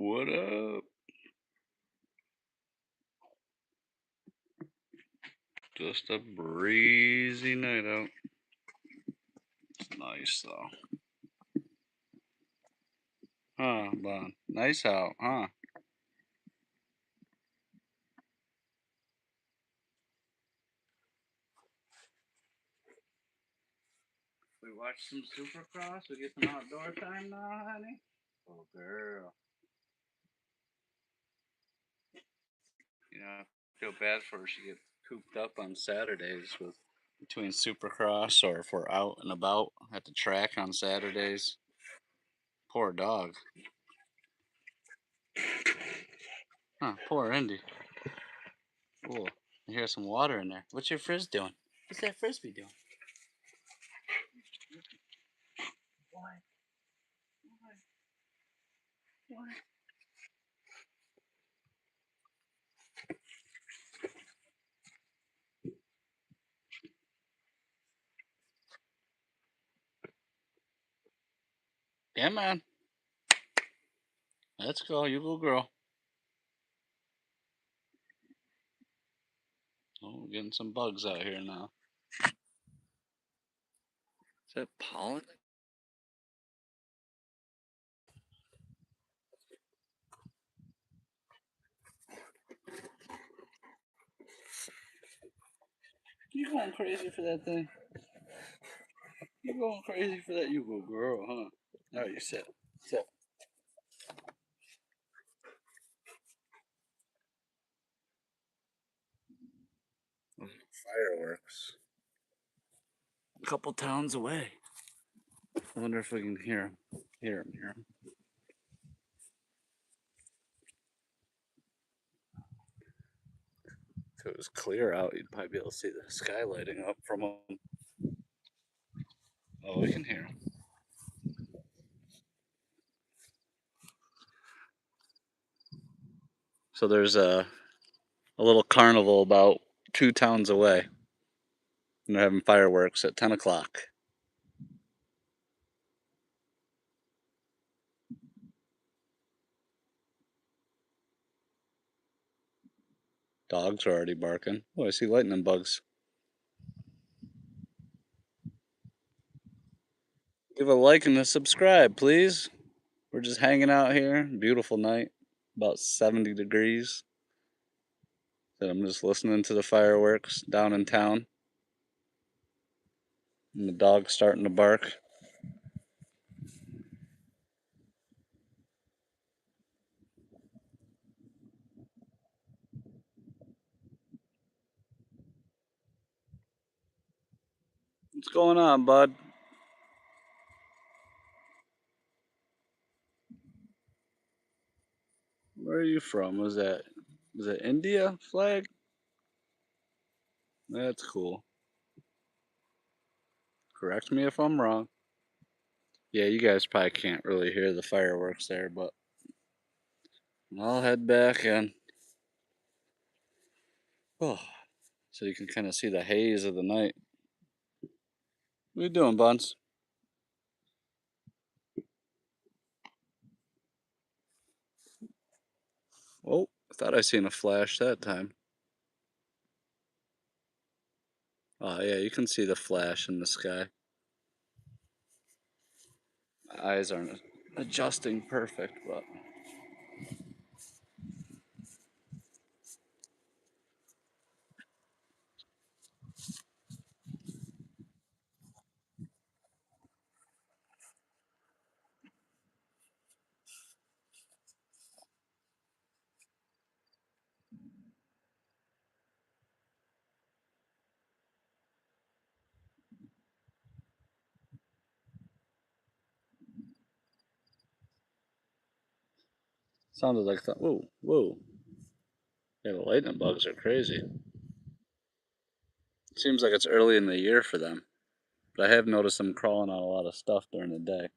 What up? Just a breezy night out. It's nice though. Huh, Bon? Nice out, huh? We watch some Supercross. We get some outdoor time now, honey. Oh, girl. You know, I feel bad for her. She gets cooped up on Saturdays with between Supercross or if we're out and about at the track on Saturdays. Poor dog. Huh, poor Indy. Cool. I hear some water in there. What's your frizz doing? What's that frisbee doing? Why? Why? Why? Yeah, man. Let's go. You go, girl. Oh, we're getting some bugs out here now. Is that pollen? You going crazy for that thing? You going crazy for that? You go, girl, huh? All right, you sit. Sit. Fireworks. A couple towns away. I wonder if we can hear him. Hear him. Hear him. If it was clear out, you'd probably be able to see the sky lighting up from him. Oh, we can hear him. So there's a little carnival about 2 towns away. And they're having fireworks at 10 o'clock. Dogs are already barking. Oh, I see lightning bugs. Give a like and a subscribe, please. We're just hanging out here. Beautiful night. About 70 degrees. And I'm just listening to the fireworks down in town. And the dog's starting to bark. What's going on, bud? Where are you from? Was that India flag? That's cool. Correct me if I'm wrong. Yeah, you guys probably can't really hear the fireworks there, but I'll head back and oh, so you can kind of see the haze of the night. What are you doing, Buns? Oh, I thought I seen a flash that time. Oh yeah, you can see the flash in the sky. My eyes aren't adjusting perfect, but sounded like that. Whoa, whoa. Yeah, the lightning bugs are crazy. Seems like it's early in the year for them, but I have noticed them crawling on a lot of stuff during the day.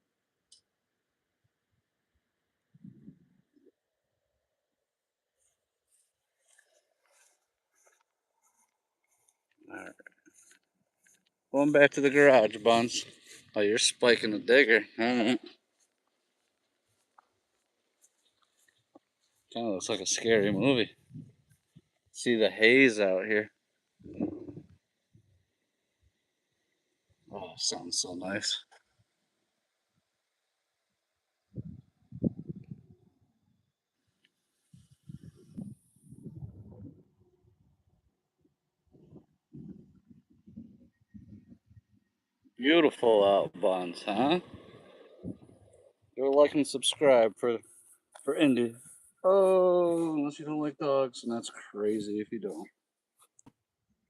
All right. Going back to the garage, Buns. Oh, you're spiking the digger. All right. Kind of looks like a scary movie. See the haze out here. Oh, sounds so nice. Beautiful out buns, huh? Go like and subscribe for Indy. Oh, unless you don't like dogs, and that's crazy if you don't.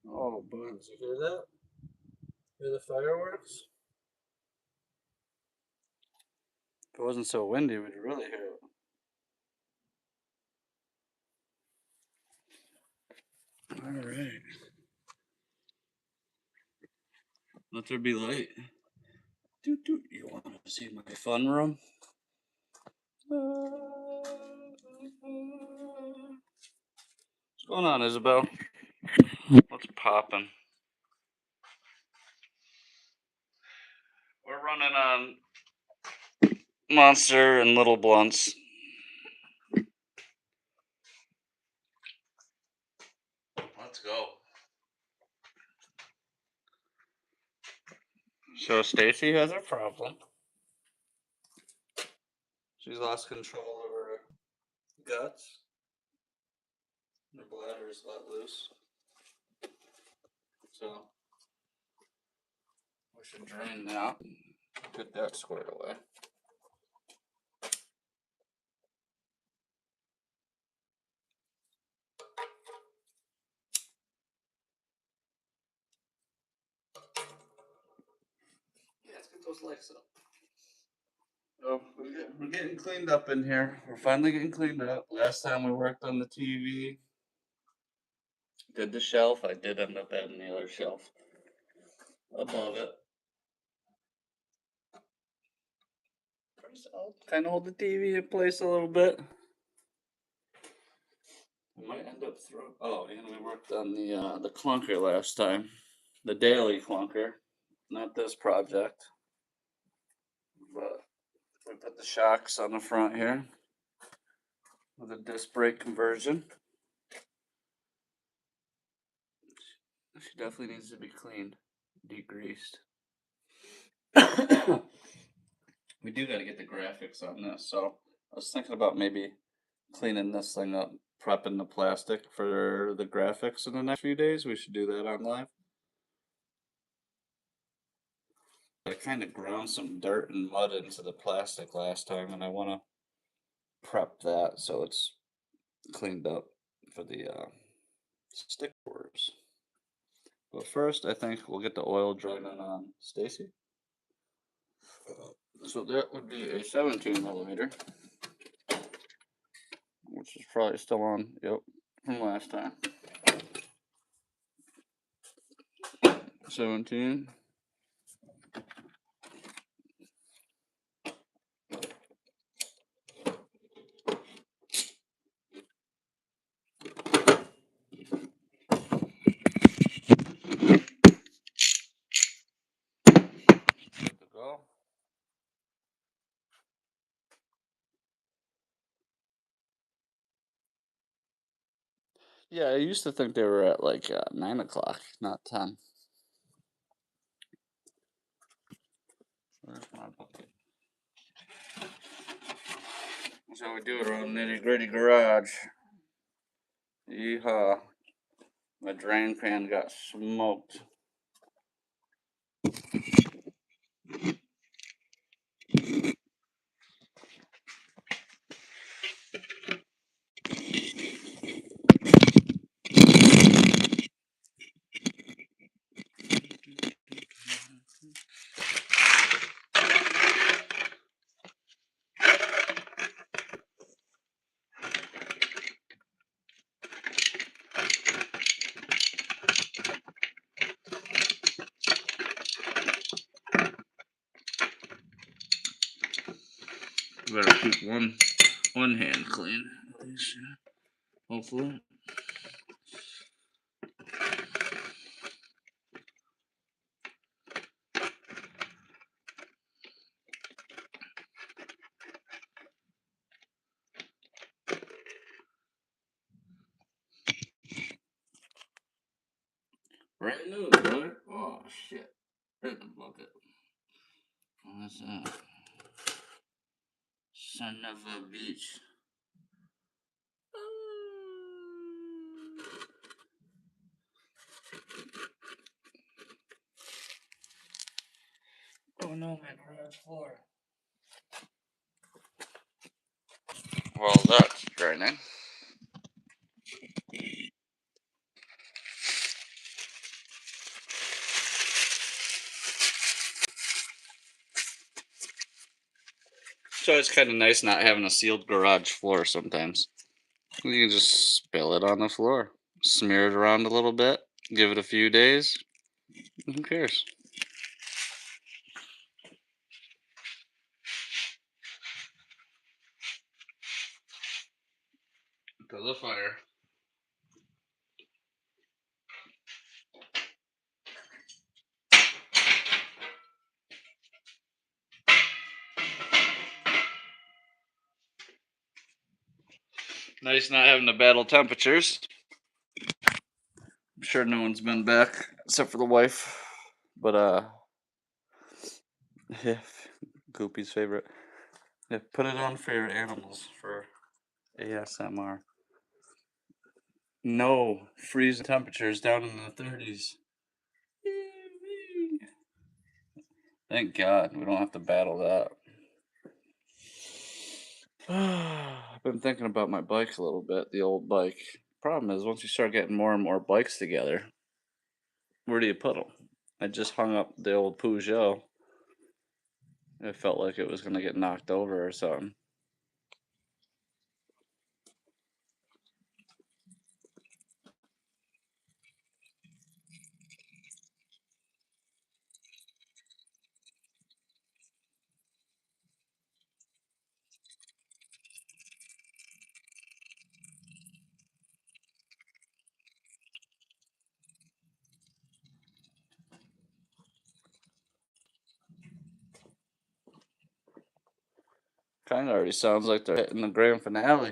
Oh, buns, you hear that? Hear the fireworks? If it wasn't so windy, we'd really hear it. All right. Let there be light. Doot, doot. You want to see my fun room? What's going on, Isabel? What's popping? We're running on Monster and Little Blunts. Let's go. So Stacy has a problem. She's lost control of her guts. Her bladder's let loose. So we should drain that. Get that squared away. Yeah, let's get those legs up. So we're getting cleaned up in here. We're finally getting cleaned up. Last time we worked on the TV, did the shelf. I did end up adding the other shelf above it. I'll kind of hold the TV in place a little bit. We might end up throwing. Oh, and we worked on the clunker last time, the daily clunker, not this project, but we put the shocks on the front here with a disc brake conversion. She definitely needs to be cleaned, degreased. We do got to get the graphics on this, so I was thinking about maybe cleaning this thing up, prepping the plastic for the graphics in the next few days. We should do that on live. I kind of ground some dirt and mud into the plastic last time, and I want to prep that so it's cleaned up for the stickers. But first, I think we'll get the oil draining on Stacy. So that would be a 17 millimeter, which is probably still on. Yep, from last time. 17. Good to go. Yeah, I used to think they were at like 9 o'clock, not 10. Where's my bucket? That's how we do it around Nitty Gritty Garage. Yeehaw. My drain pan got smoked. Better keep one hand clean, at least, hopefully. Brand new, brother. Oh, shit. Hit the bucket. What's that? Son of a bitch. Oh no, my garage floor. Well, that's draining. So it's kind of nice not having a sealed garage floor sometimes. You can just spill it on the floor, smear it around a little bit, give it a few days. Who cares? To the fire. Nice not having to battle temperatures. I'm sure no one's been back except for the wife. But yeah, Goopy's favorite. Yeah, put it on for your animals for ASMR. No freezing temperatures down in the 30s. Thank God we don't have to battle that. I've been thinking about my bike a little bit, the old bike. Problem is, once you start getting more and more bikes together, where do you put them? I just hung up the old Peugeot. It felt like it was going to get knocked over or something. Kind of already sounds like they're hitting the grand finale.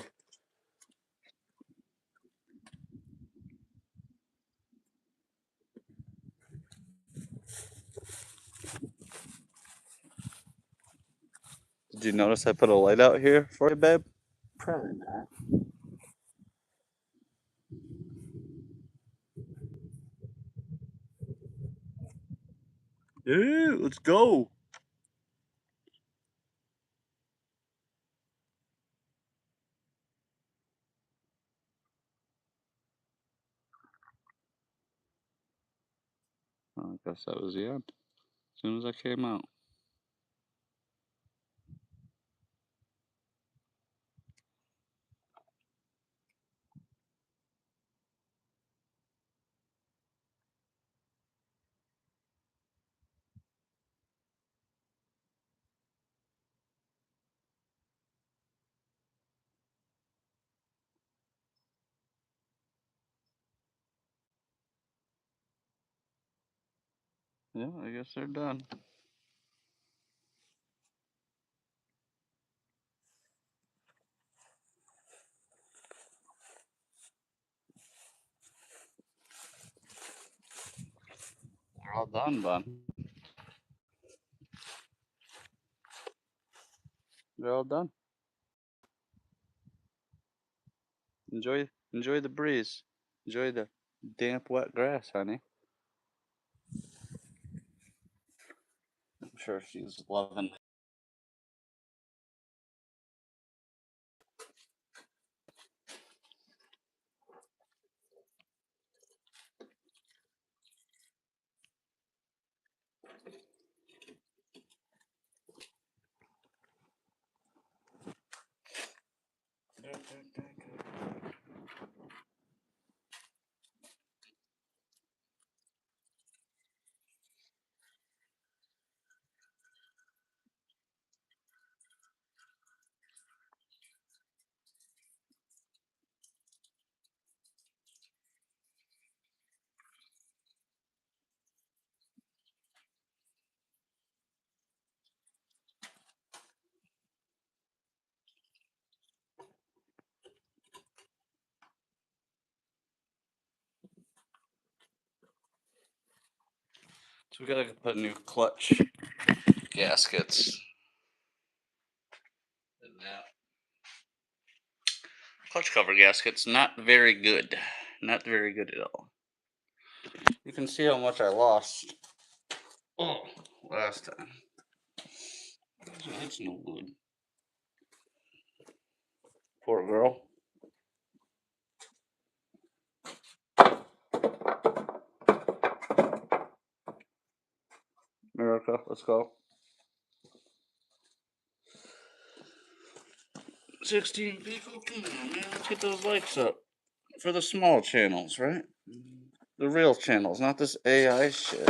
Did you notice I put a light out here for you, babe? Probably not. Yeah, let's go. I guess that was the end. As soon as I came out. Yeah, I guess they're done. They're all done, bud. They're all done. Enjoy the breeze. Enjoy the damp, wet grass, honey. I'm sure she's loving it. So we gotta put new clutch gaskets in that. Clutch cover gaskets, not very good. Not very good at all. You can see how much I lost. Oh, last time. So that's no good. Poor girl. America, let's go. 16 people? Come on, man. Let's get those likes up. For the small channels, right? The real channels, not this AI shit.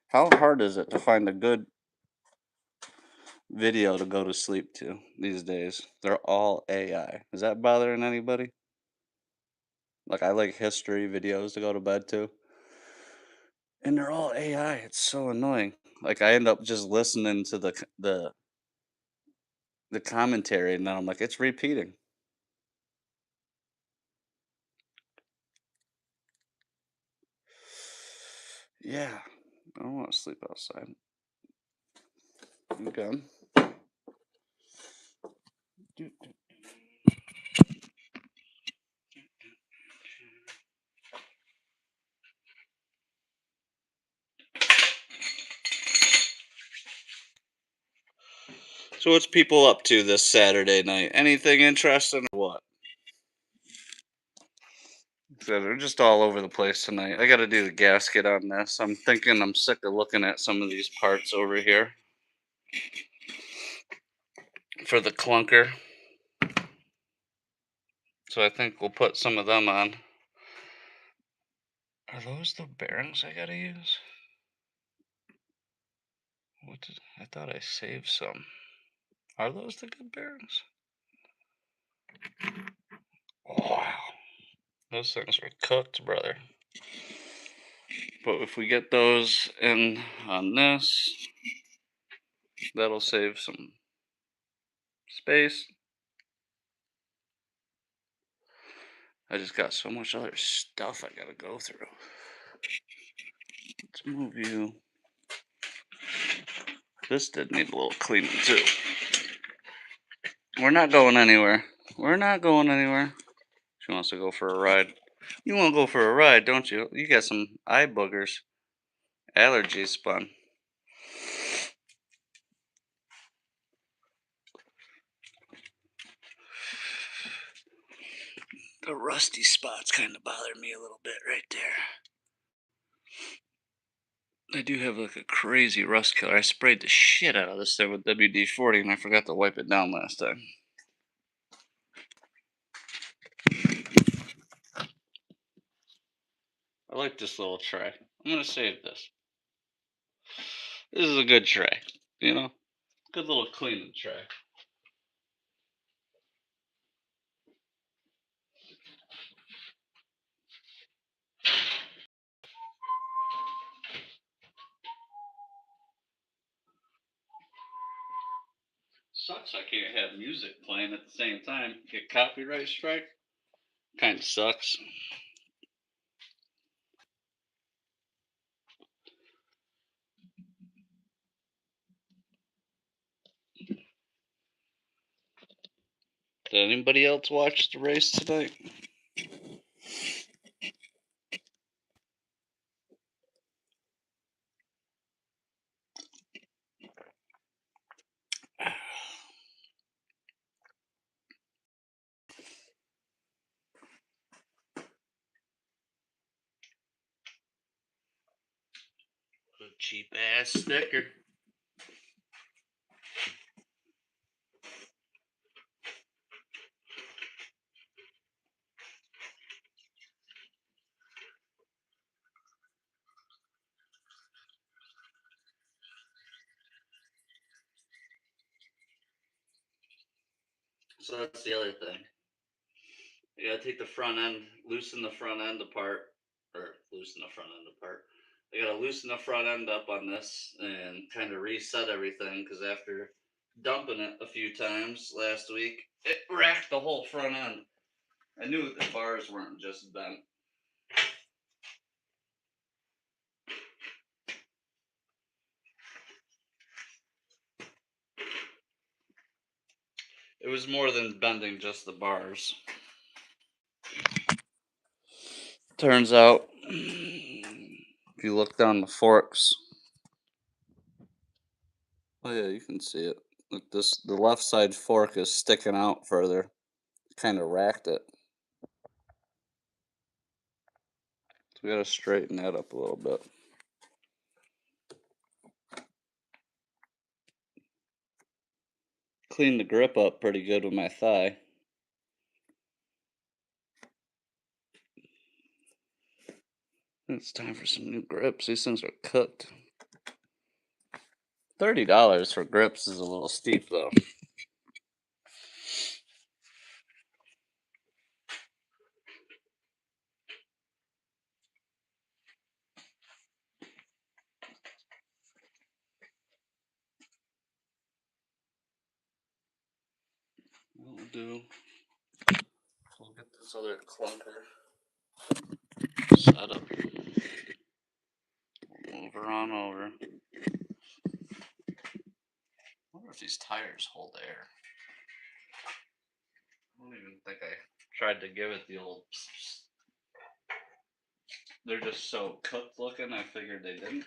How hard is it to find a good video to go to sleep to these days? They're all AI. Is that bothering anybody? Like, I like history videos to go to bed to. And they're all AI. It's so annoying. Like, I end up just listening to the commentary, and then I'm like, it's repeating. Yeah, I don't want to sleep outside. Okay. So what's people up to this Saturday night? Anything interesting or what? So they're just all over the place tonight. I got to do the gasket on this. I'm thinking I'm sick of looking at some of these parts over here for the clunker. So I think we'll put some of them on. Are those the bearings I gotta use? I thought I saved some. Are those the good bearings? Wow. Those things are cooked, brother. But if we get those in on this, that'll save some space. I just got so much other stuff I gotta go through. Let's move you. This did need a little cleaning too. We're not going anywhere. We're not going anywhere. She wants to go for a ride. You want to go for a ride, don't you? You got some eye boogers. Allergies, Spun. The rusty spots kind of bother me a little bit right there. I do have like a crazy rust killer. I sprayed the shit out of this thing with WD-40 and I forgot to wipe it down last time. I like this little tray. I'm going to save this. This is a good tray, you know? Good little cleaning tray. Sucks I can't have music playing at the same time. Get copyright strike. Kind of sucks. Did anybody else watch the race tonight? A cheap ass sticker. So that's the other thing. You gotta take the front end, loosen the front end apart, or loosen the front end apart. I gotta loosen the front end up on this and kind of reset everything because after dumping it a few times last week, it racked the whole front end. I knew the bars weren't just bent. It was more than bending just the bars. Turns out, if you look down the forks, oh yeah, you can see it. Look, the left side fork is sticking out further. Kind of racked it. So we gotta straighten that up a little bit. Clean the grip up pretty good with my thigh. It's time for some new grips. These things are cooked. $30 for grips is a little steep though. What we'll do, we'll get this other clunker set up. Move her on over. I wonder if these tires hold air. I don't even think I tried to give it the old. They're just so cooked looking, I figured they didn't.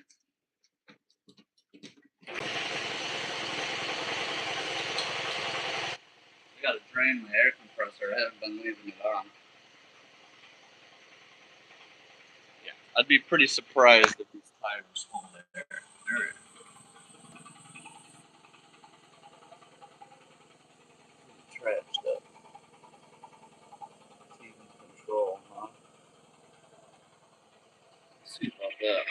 I gotta drain my air compressor. I haven't been leaving it on. Yeah, I'd be pretty surprised if these tires hold air. They're trashed up. Even control, huh? Let's see about that.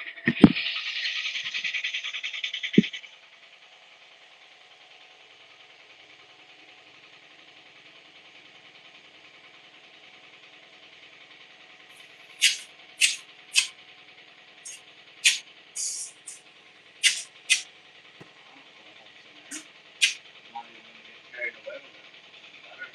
Not even gonna get carried away with it. Better.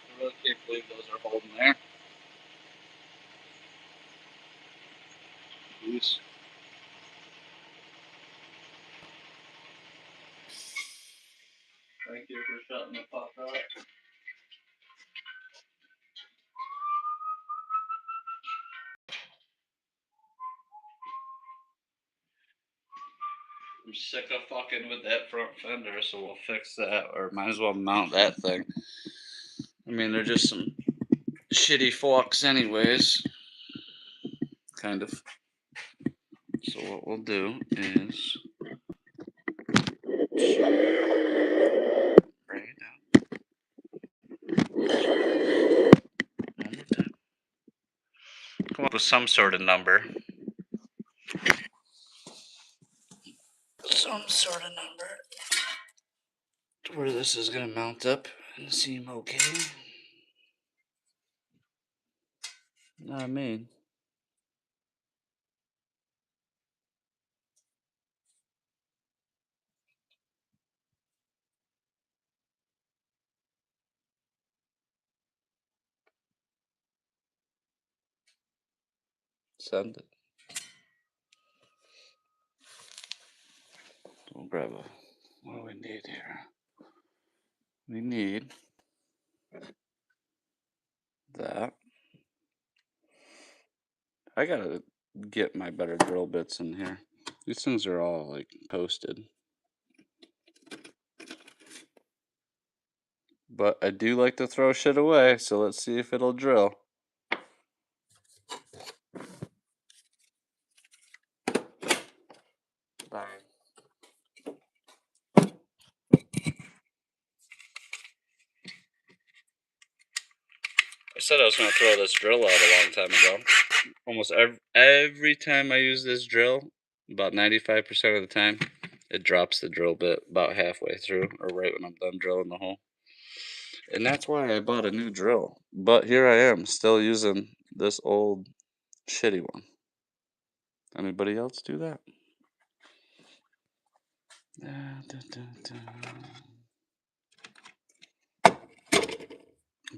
I really can't believe those are holding there. Jeez. Thank you for shutting the fuck up. I'm sick of fucking with that front fender, so we'll fix that, or might as well mount that thing. I mean, they're just some shitty forks, anyways. Kind of. So what we'll do is bring it down. One more time. Come up with some sort of number. Some sort of number. Where this is gonna mount up and seem okay. Know what I mean? Send it. We'll grab a. What do we need here? We need that. I gotta get my better drill bits in here. These things are all like posted. But I do like to throw shit away, so let's see if it'll drill. Bang. I said I was going to throw this drill out a long time ago. Almost every time I use this drill, About 95% of the time, it drops the drill bit about halfway through or right when I'm done drilling the hole. And that's why I bought a new drill. But here I am, still using this old shitty one. Anybody else do that?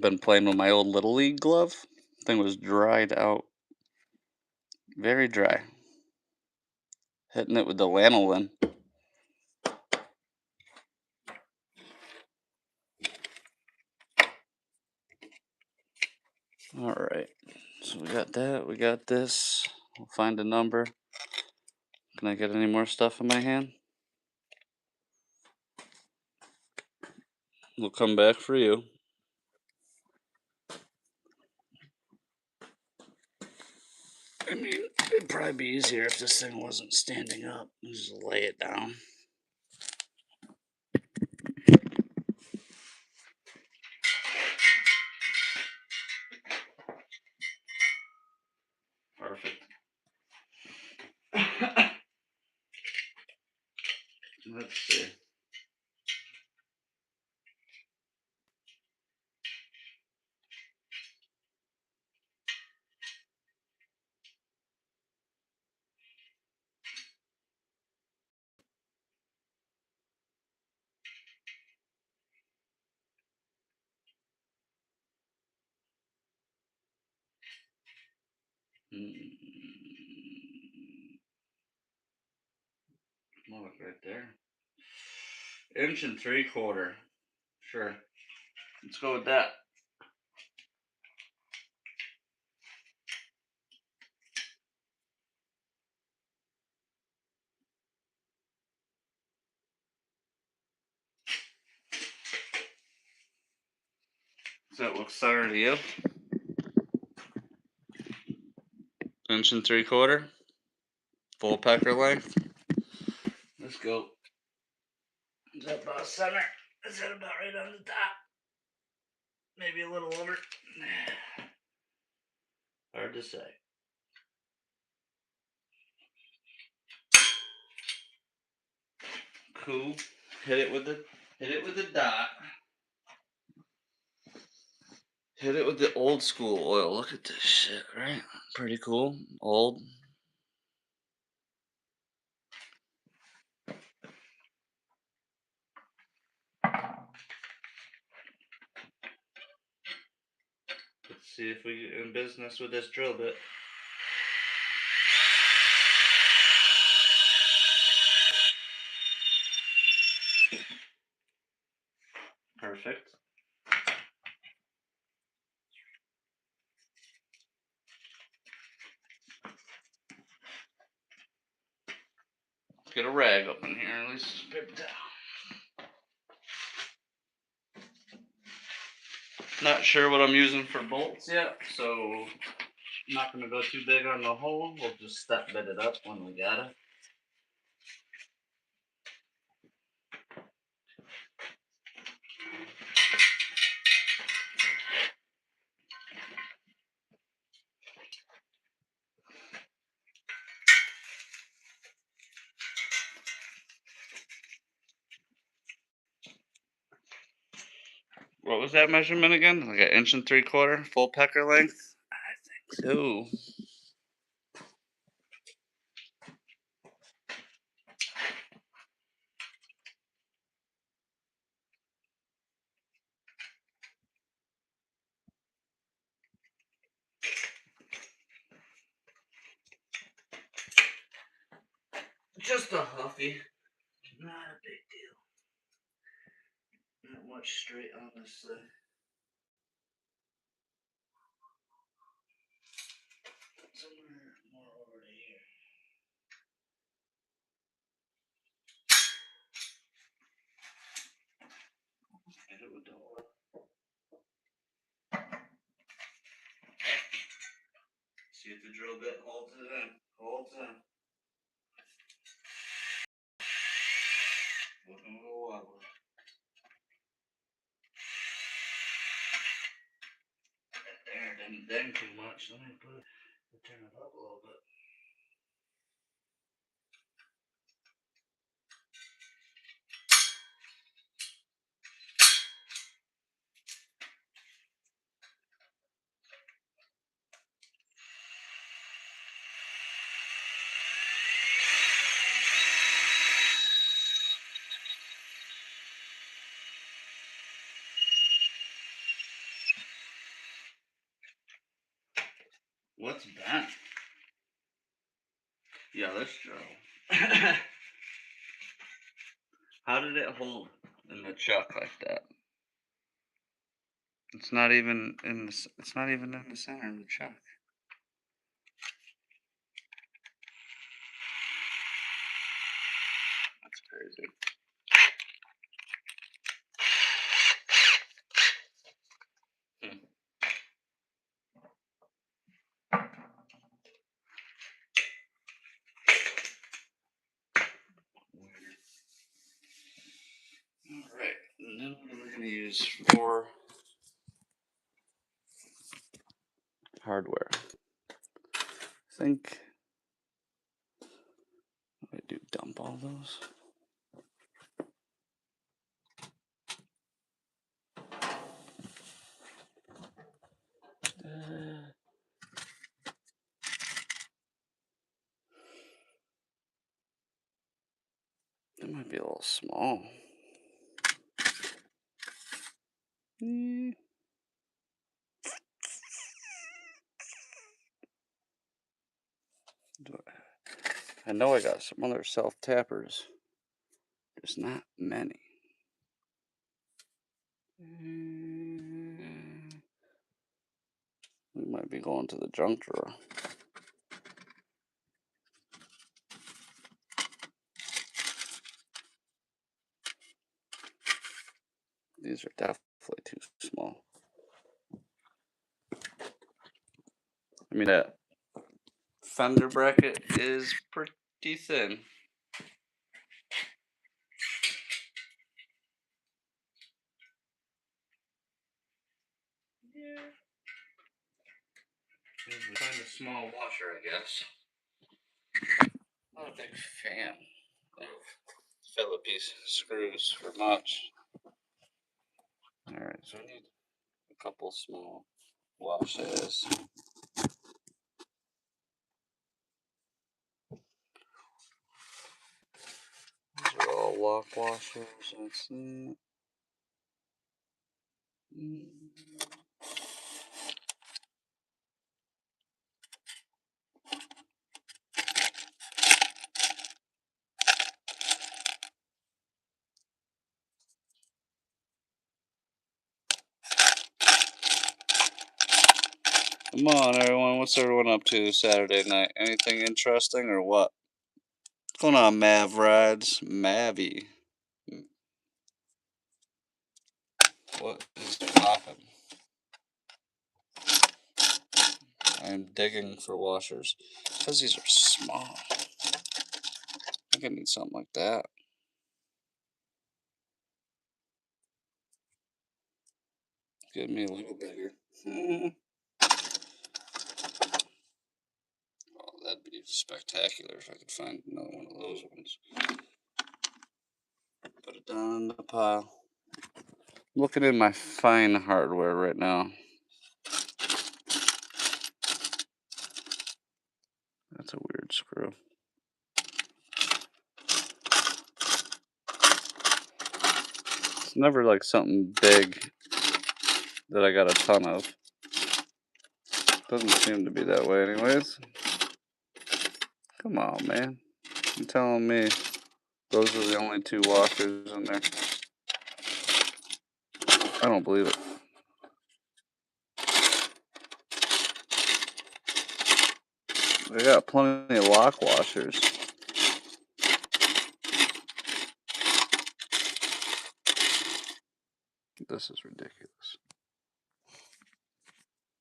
Been playing with my old Little League glove. Thing was dried out. Very dry. Hitting it with the lanolin. Alright. So we got that. We got this. We'll find a number. Can I get any more stuff in my hand? We'll come back for you. I mean, it'd probably be easier if this thing wasn't standing up. Just lay it down. Perfect. Let's see. Look right there. 1.75 inches. Sure. Let's go with that. Does that look center to you? 1.75 inches. Full pecker length. Let's go. Is that about center? Is that about right on the top? Maybe a little over. Hard to say. Cool. Hit it with the dot. Hit it with the old school oil. Look at this shit, right? Pretty cool. Old. Let's see if we get in business with this drill bit. Perfect. Let's get a rag up in here. At least paper towel. Not sure what I'm using for bolts yet, so I'm not going to go too big on the hole. We'll just step bit it up when we got it. What was that measurement again? Like 1.75 inches, full pecker length? I think so. Just a huffy. Not a big deal. Not much straight on this thing. Somewhere more over to here. Hit it with the oil. See if the drill bit holds it in. Holds in. Looking a little wobbly. There, didn't ding too much. Let me turn it up a little bit. What's bent? Yeah, this drill. How did it hold in the chuck like that? It's not even in the. It's not even in the center of the chuck. That's crazy. Hmm. All right, and then what are we gonna use for hardware? I think I do dump all those. That might be a little small. I know I got some other self tappers. There's not many. We might be going to the junk drawer. These are definitely too small. I mean, that fender bracket is pretty thin. Yeah. Find a small washer, I guess. Not a big fan of Phillips screws for much. Alright, so I need a couple small washers. These are all lock washers. That's it. Come on, everyone. What's everyone up to Saturday night? Anything interesting or what? What's going on, Mav Rides? Mavy. What is poppin'? I'm digging for washers. Because these are small. I think I need something like that. Give me a little bigger. Oh, that'd be spectacular if I could find another one of those ones. Put it down in the pile. Looking in my fine hardware right now. That's a weird screw. It's never like something big that I got a ton of. Doesn't seem to be that way anyways. Come on, man. You're telling me those are the only two washers in there? I don't believe it. They got plenty of lock washers. This is ridiculous.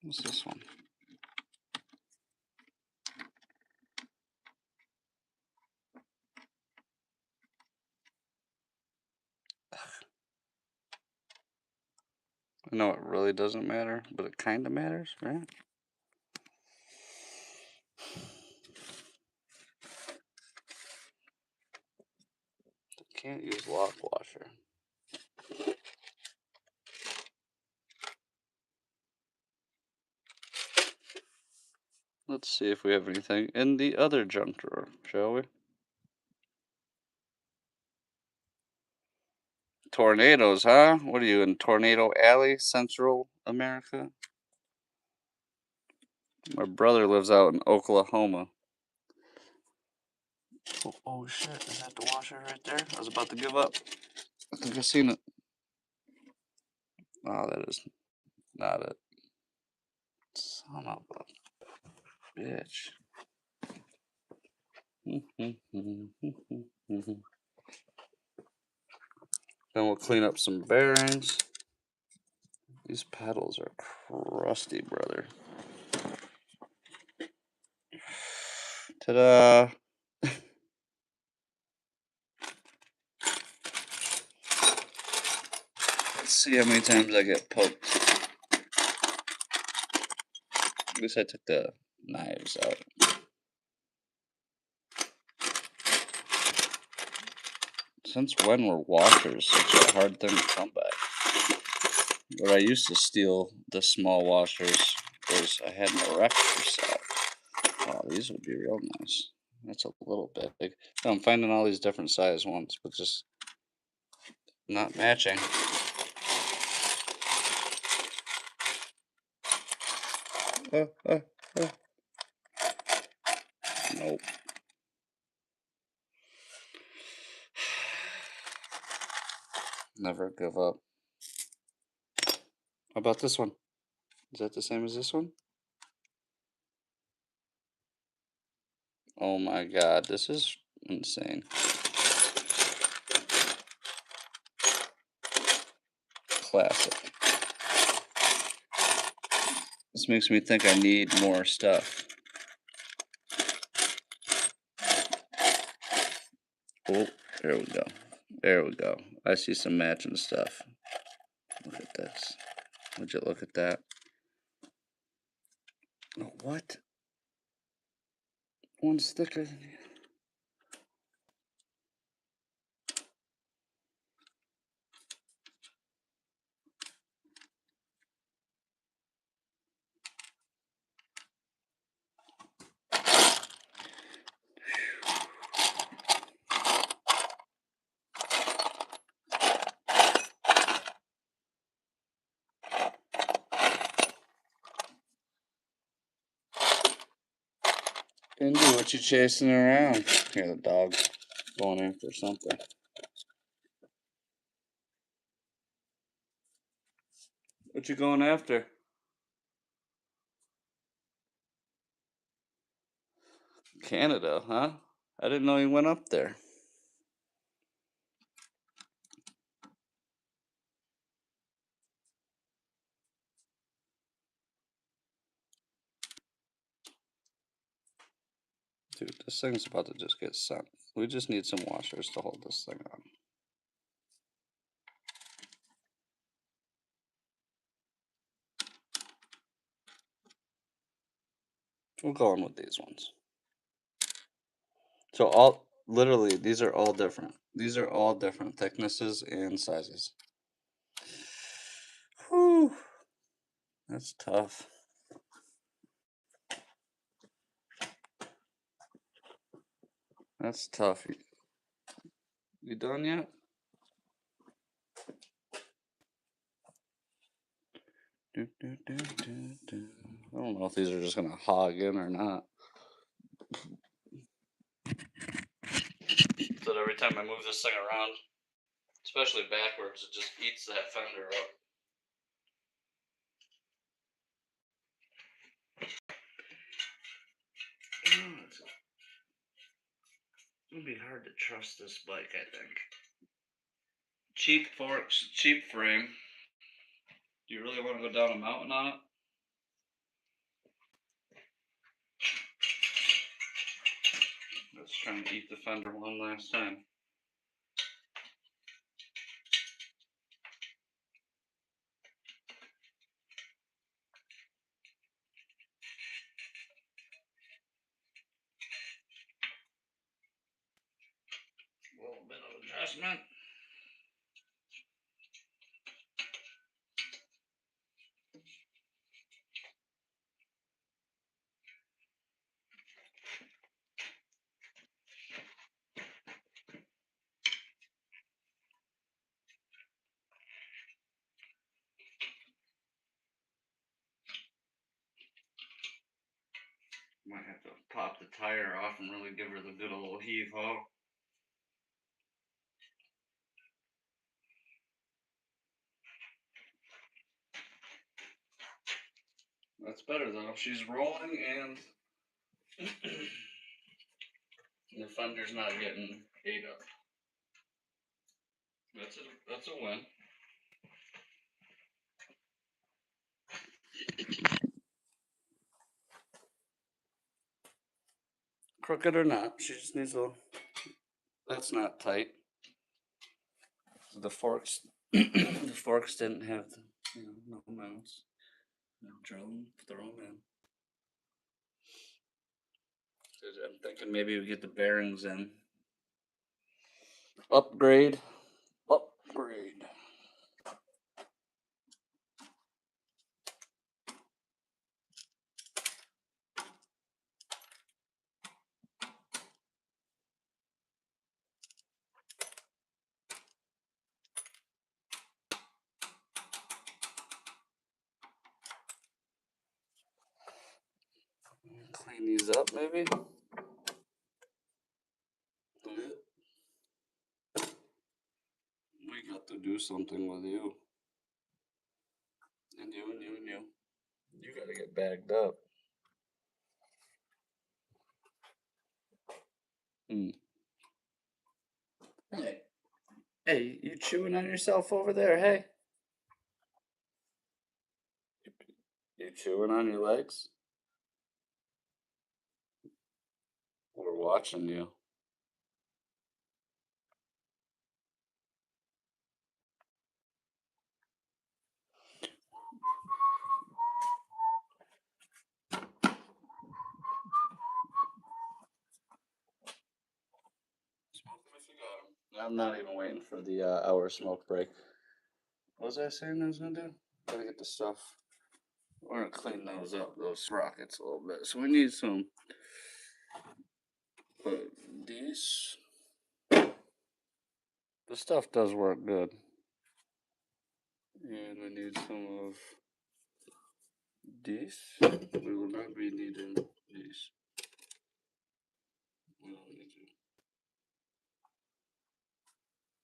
What's this one? I know it really doesn't matter, but it kind of matters, right? Can't use lock washer. Let's see if we have anything in the other junk drawer, shall we? Tornadoes, huh? What are you in Tornado Alley, Central America? My brother lives out in Oklahoma. Oh shit, is that the washer right there? I was about to give up. I think I seen it. Oh, that is not it. Son of a bitch. Then we'll clean up some bearings. These pedals are crusty, brother. Ta-da! Let's see how many times I get poked. At least I took the knives out. Since when were washers such a hard thing to come by? What I used to steal the small washers was I had an erector set. Oh, these would be real nice. That's a little bit big. So I'm finding all these different size ones, but just not matching. Nope. Never give up. How about this one? Is that the same as this one? Oh my god, this is insane. Classic. This makes me think I need more stuff. Oh, there we go. There we go. I see some matching stuff. Look at this. Would you look at that? Oh, what? One's thicker than the other. Indy, what you chasing around? Here, the dog's going after something. What you going after? Canada, huh? I didn't know he went up there. Dude, this thing's about to just get sunk. We just need some washers to hold this thing on. We're going with these ones. So literally, these are all different. These are all different thicknesses and sizes. Whew. That's tough. That's tough. You done yet? I don't know if these are just gonna hog in or not. So every time I move this thing around, especially backwards, it just eats that fender up. It's gonna be hard to trust this bike, I think. Cheap forks, cheap frame. Do you really want to go down a mountain on it? Let's try and eat the fender one last time. A little bit of adjustment. Might have to pop the tire off and really give her the good old heave ho. That's better though. She's rolling and the fender's not getting ate up. That's a win. Crooked or not, she just needs a little. That's not tight. The forks, the forks didn't have the, no mounts. No, drill them, throw them in. I'm thinking maybe we get the bearings in. Upgrade. Upgrade. Clean these up, maybe. We got to do something with you. And you, and you, and you. You gotta get bagged up. Hmm. Hey. Hey, you chewing on yourself over there, hey? You chewing on your legs? We're watching you. Smoke them if you got them. I'm not even waiting for the hour smoke break. What was I saying I was gonna do? Gotta get the stuff. We're gonna clean those up, those sprockets a little bit. So we need some. These. The stuff does work good. And we need some of these. We will not be needing these. We don't need to.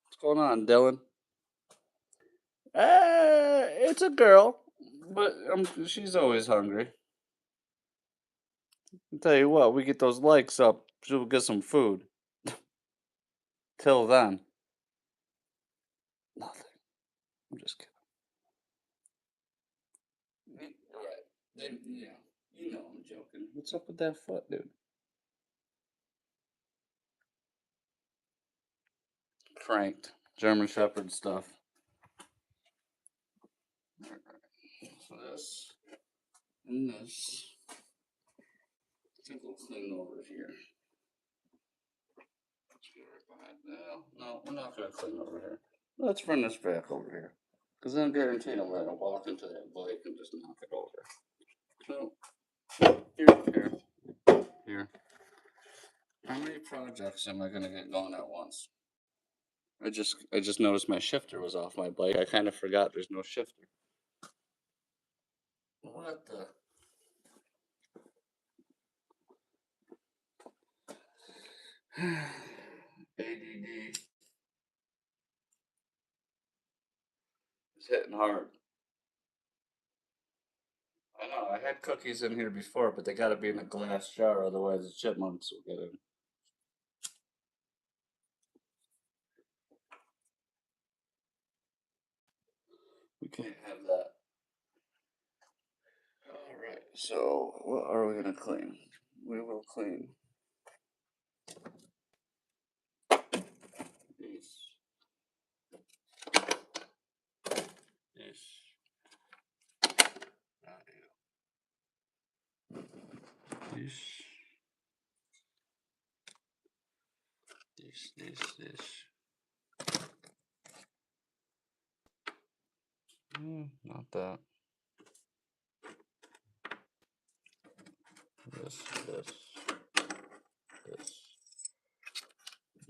What's going on, Dylan? It's a girl, but she's always hungry. I'll tell you what, we get those likes up, she'll get some food. Till then, nothing. I'm just kidding. Right. Then, you know I'm joking. What's up with that foot, dude? Cranked. German Shepherd stuff. Alright. So this and this. I think we'll clean over here. Let's get right behind. No, we're not gonna clean over here. Let's bring this back over here. Because I'm guaranteed I'm gonna walk into that bike and just knock it over. So here. How many projects am I gonna get going at once? I just noticed my shifter was off my bike. I kind of forgot there's no shifter. What the? ADD is hitting hard. I know, I had cookies in here before, but they gotta be in a glass jar, otherwise the chipmunks will get in. We can't have that. Alright, so what are we gonna clean? We will clean these. This. This. This. Not that. This.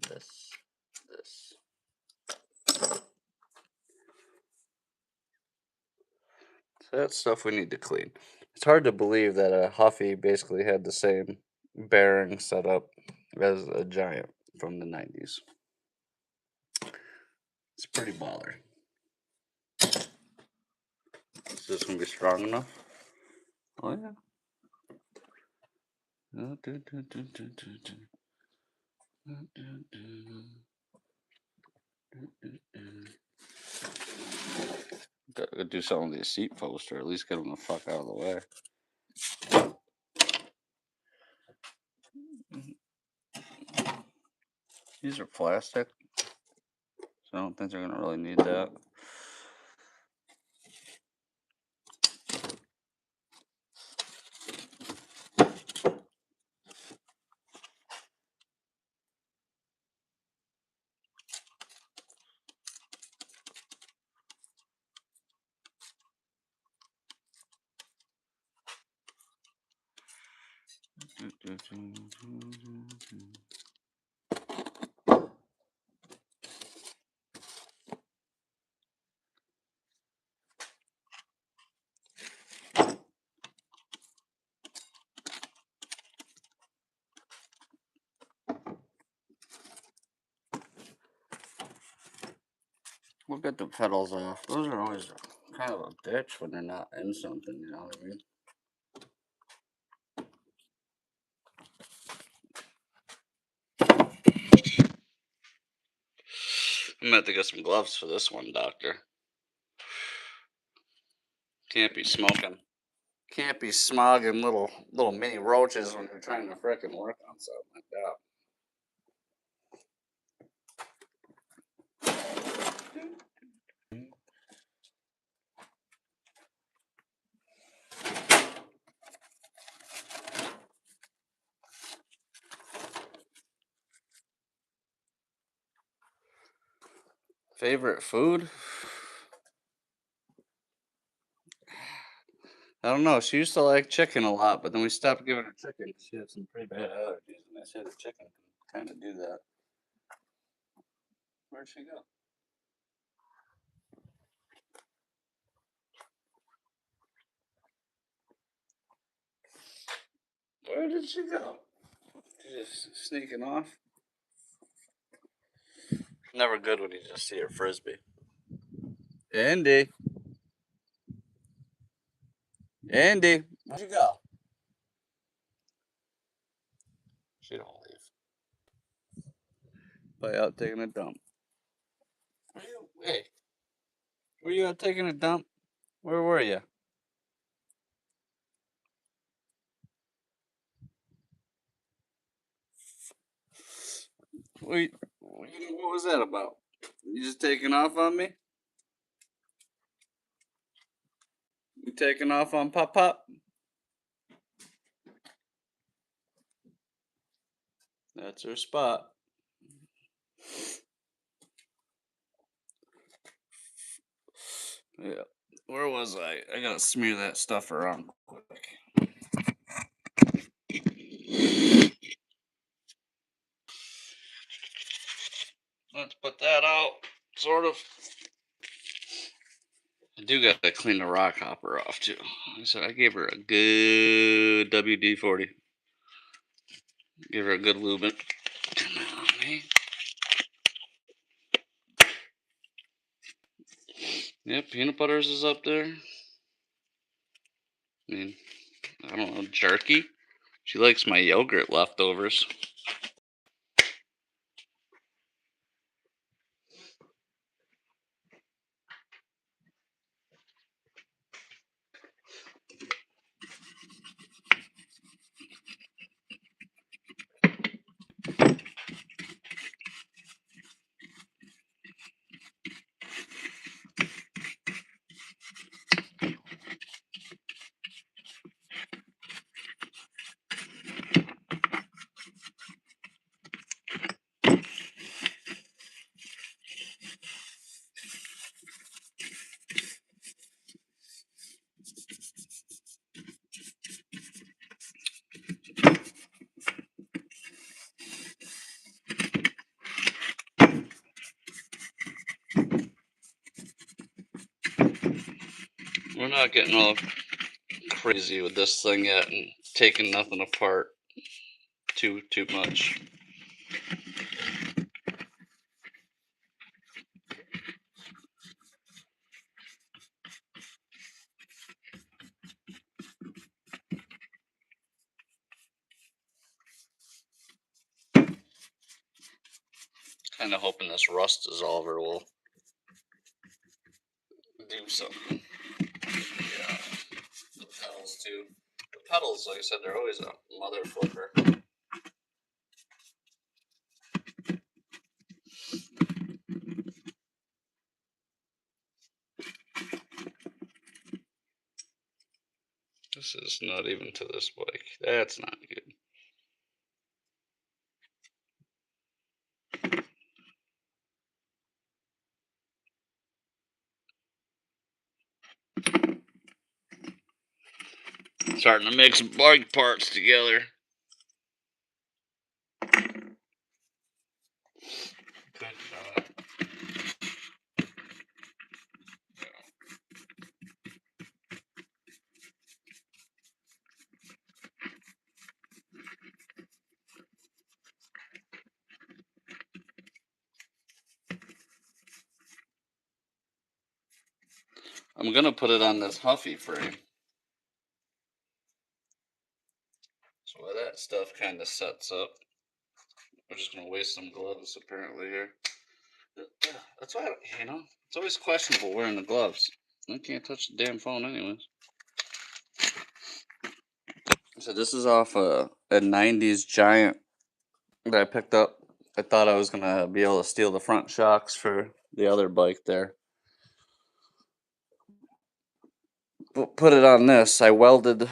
This. So that's stuff we need to clean. It's hard to believe that a Huffy basically had the same bearing setup as a Giant from the 90s. It's pretty baller. Is this gonna be strong enough? Oh yeah. Gotta do something with these seat posts, or at least get them the fuck out of the way. These are plastic, so I don't think they're gonna really need that. We'll get the pedals off. Those are always kind of a bitch when they're not in something, you know what I mean? I'm gonna have to get some gloves for this one, doctor. Can't be smoking. Can't be smogging little mini roaches when you're trying to frickin' work on something like that. Favorite food? I don't know. She used to like chicken a lot, but then we stopped giving her chicken because she had some pretty bad allergies, and I said the chicken can kind of do that. Where'd she go? Where did she go? She's just sneaking off. Never good when you just see her frisbee. Andy. Andy. Where'd you go? She don't leave. Probably out taking a dump. Hey, were you out taking a dump? Where were you? Wait, what was that about? You just taking off on me? You taking off on Pop Pop? That's her spot. Yeah. Where was I? I gotta smear that stuff around quick. Let's put that out. Sort of. I do gotta clean the rock hopper off too. So I gave her a good WD-40. Give her a good lubing. Come on, man. Yep, peanut butters is up there. I mean, I don't know, jerky. She likes my yogurt leftovers. We're not getting all crazy with this thing yet and taking nothing apart too much. Kind of hoping this rust dissolver will do something. Yeah, the pedals too. The pedals, like I said, they're always a mother flipper. This is not even to this bike. That's not good. Starting to mix bike parts together. Good God. I'm gonna put it on this Huffy frame. So while that stuff kind of sets up, we're just gonna waste some gloves apparently here. That's why, it's always questionable wearing the gloves. I can't touch the damn phone anyways. So this is off a 90s Giant that I picked up. I thought I was gonna be able to steal the front shocks for the other bike there. Put it on this. I welded.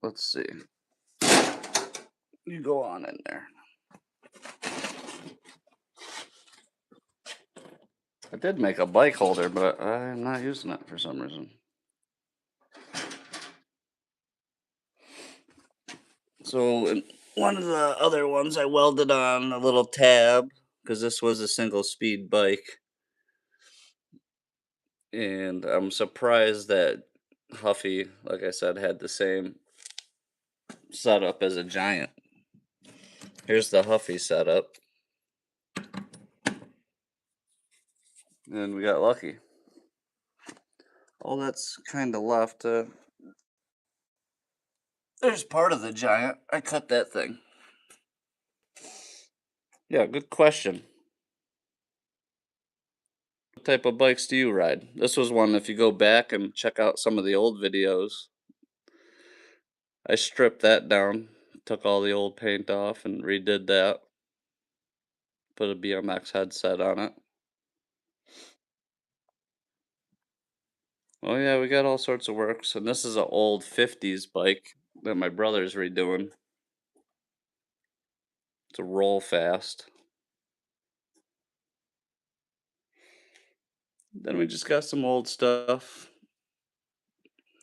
Let's see. You go on in there. I did make a bike holder, but I'm not using it for some reason. So one of the other ones I welded on a little tab because this was a single speed bike. And I'm surprised that Huffy, like I said, had the same setup as a Giant. Here's the Huffy setup. And we got lucky. All that's kind of left. There's part of the Giant. I cut that thing. Yeah, good question. What type of bikes do you ride? This was one, if you go back and check out some of the old videos, I stripped that down, took all the old paint off and redid that. Put a BMX headset on it. Oh yeah, we got all sorts of works. And this is an old 50s bike that my brother's redoing. It's a roll fast. Then we just got some old stuff.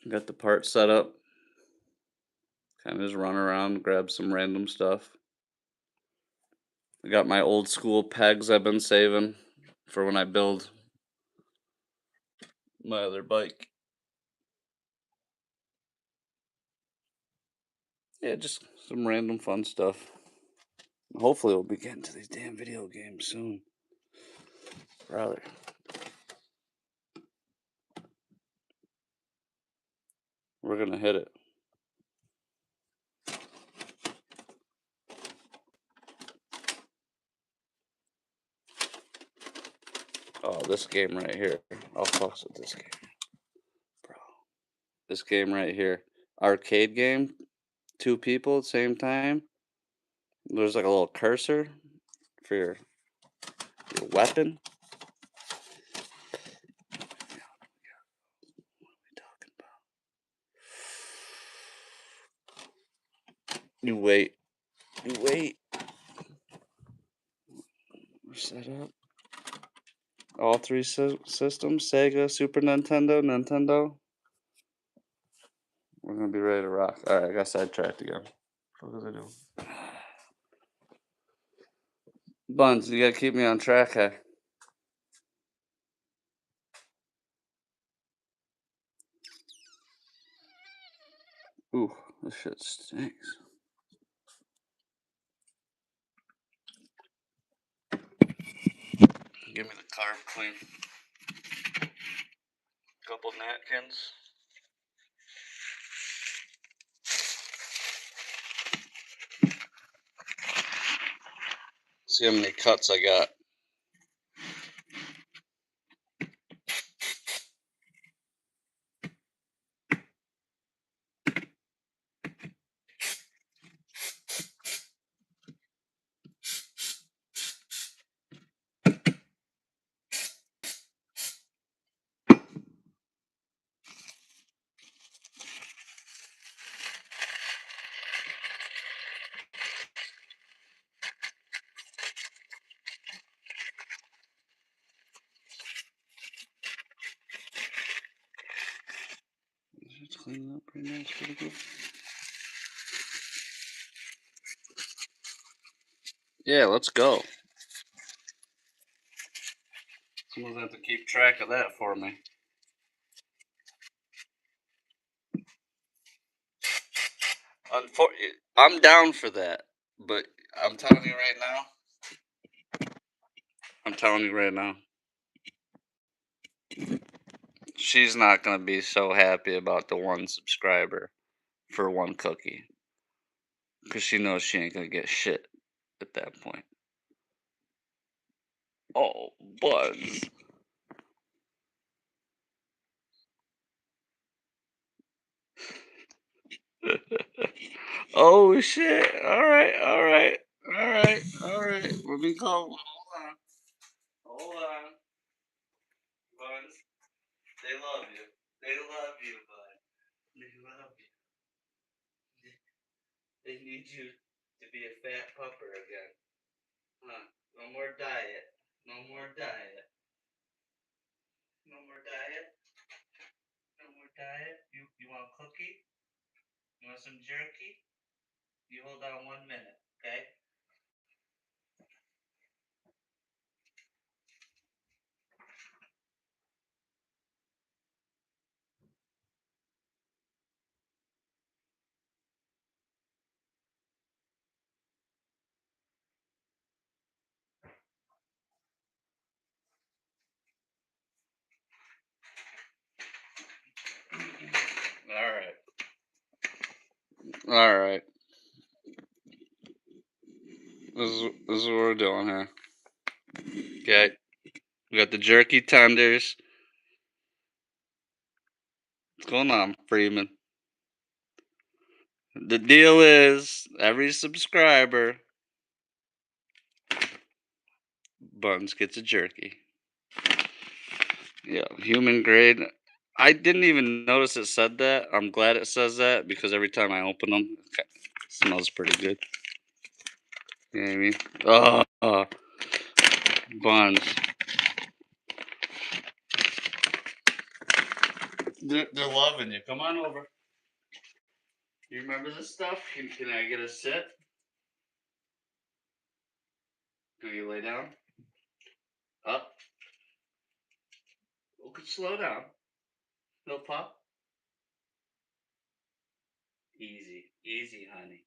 Got the part set up. Kind of just run around, grab some random stuff. I got my old school pegs I've been saving for when I build my other bike. Yeah, just some random fun stuff. Hopefully we'll be getting to these damn video games soon. Brother. We're gonna hit it. Oh, this game right here. I'll fuss with this game. Bro. This game right here. Arcade game. 2 people at the same time. There's like a little cursor for your weapon. You wait. You wait. We're set up. All 3 systems, Sega, Super Nintendo, Nintendo. We're gonna be ready to rock. Alright, I got sidetracked again. What was I doing? Buns, you gotta keep me on track, hey. Ooh, this shit stinks. Give me the carb clean. Couple napkins. See how many cuts I got. Let's clean it up pretty nice, pretty good. Yeah, let's go. Someone's have to keep track of that for me. I'm down for that, but I'm telling you right now. I'm telling you right now. She's not gonna be so happy about the one subscriber for one cookie, because she knows she ain't gonna get shit at that point. Oh, Buns. Oh shit! All right, all right, all right, all right. Let me go. Hold on, hold on, Buns. They love you. They love you, Bud. They love you. They need you to be a fat pupper again. Huh? No more diet. No more diet. No more diet. No more diet. You want a cookie? You want some jerky? You hold on 1 minute, okay? All right. All right. This is what we're doing here. Okay. We got the jerky tenders. What's going on, Freeman? The deal is every subscriber Buns gets a jerky. Yeah, human grade. I didn't even notice it said that. I'm glad it says that because every time I open them, it smells pretty good. You know what I mean? Oh, Buns. They're loving you. Come on over. You remember this stuff? Can I get a sit? Can you lay down? Up. Okay, slow down. No pop. Easy. Easy, honey.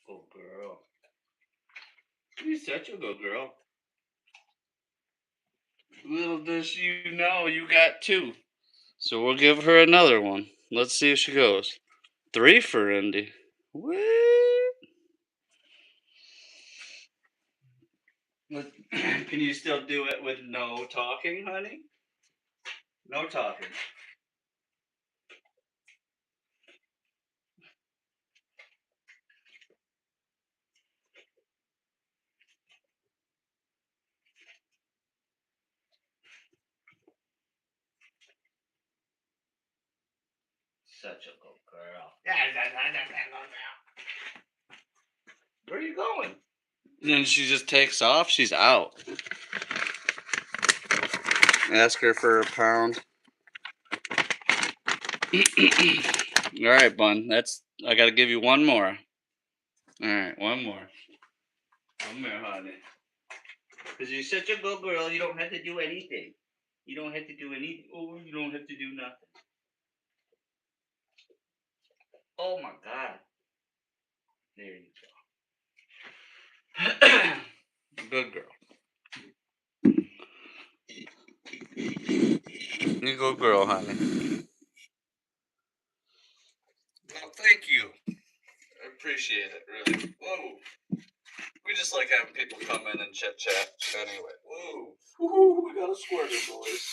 Good girl. You're such a good girl. Little does you know you got two. So we'll give her another one. Let's see if she goes. 3 for Indy. What? Can you still do it with no talking, honey? No talking. Such a good girl. Where are you going? And then she just takes off. She's out. Ask her for a pound. All right, Bun. I gotta give you one more. All right, one more. One more, honey. Because you're such a good girl, you don't have to do anything. You don't have to do anything. Oh, you don't have to do nothing. Oh my god. There you go. Good girl. You good girl, honey. Well, thank you. I appreciate it, really. Whoa. We just like having people come in and chit chat. Anyway. Whoa. Woo, we got a squirter, boys.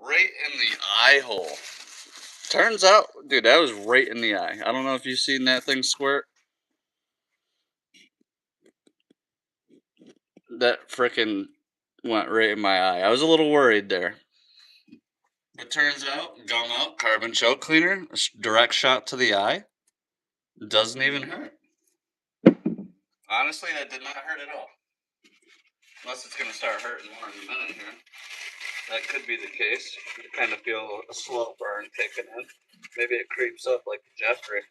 Right in the eye hole. Turns out, dude, that was right in the eye. I don't know if you've seen that thing squirt. That frickin' went right in my eye. I was a little worried there. It turns out, gum out, carbon choke cleaner, direct shot to the eye, doesn't even hurt. Honestly, that did not hurt at all. Unless it's going to start hurting more in a minute here. That could be the case. You kind of feel a slow burn kicking in. Maybe it creeps up like Jeffrey.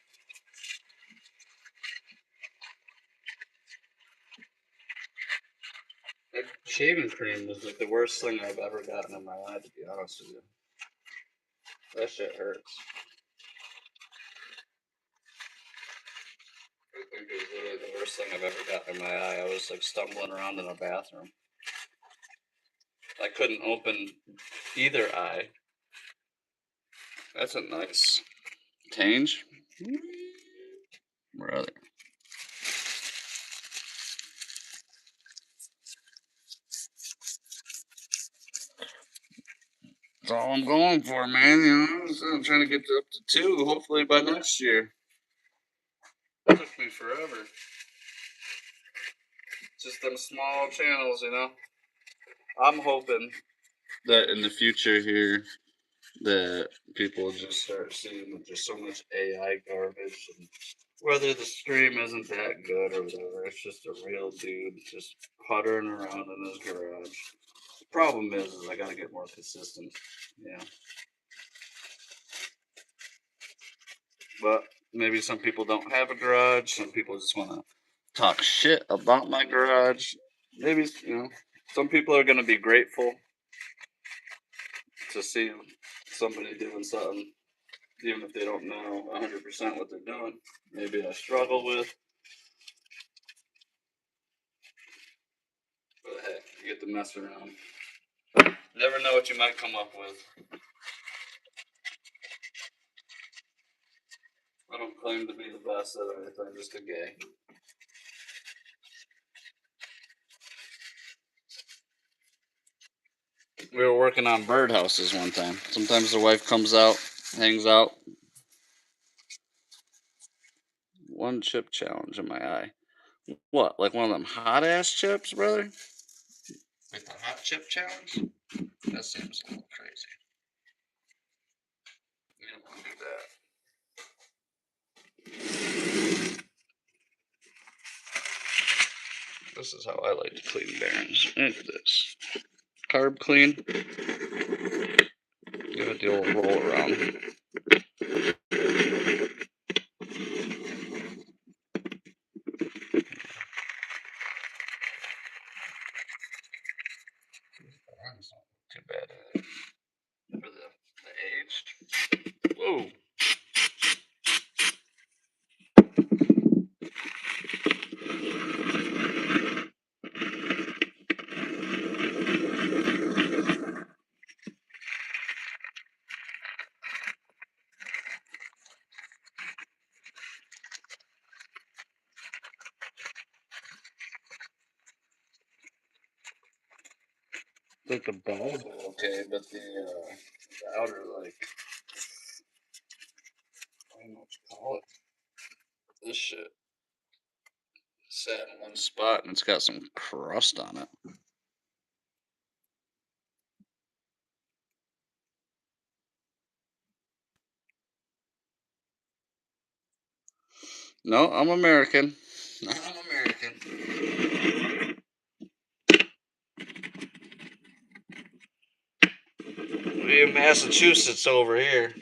That shaving cream was like the worst thing I've ever gotten in my life, to be honest with you. That shit hurts. I think it was literally the worst thing I've ever gotten in my eye. I was like stumbling around in a bathroom. I couldn't open either eye. That's a nice change. Brother. That's all I'm going for, man. You know, so I'm trying to get up to 2, hopefully by next year. It took me forever. Just them small channels, you know. I'm hoping that in the future here, that people just start seeing that there's so much AI garbage, and whether the stream isn't that good or whatever, it's just a real dude just puttering around in his garage. The problem is I gotta get more consistent. Yeah. But maybe some people don't have a garage. Some people just want to talk shit about my garage. Maybe, you know, some people are going to be grateful to see somebody doing something, even if they don't know 100% what they're doing. Maybe I struggle with. But hey, you get to mess around. Never know what you might come up with. I don't claim to be the best at anything, I'm just a gay. We were working on birdhouses one time. Sometimes the wife comes out, hangs out. One chip challenge in my eye. What? Like one of them hot ass chips, brother? Like the hot chip challenge? That seems a little crazy. You don't want to do that. This is how I like to clean bearings. Look at this. Carb clean. Give it the old roll around. Too bad for the age. Whoa. Like the balls are okay, but the outer, like, I don't know what you call it. This shit sat in one spot and it's got some crust on it. No, I'm American. I'm American. We in Massachusetts over here.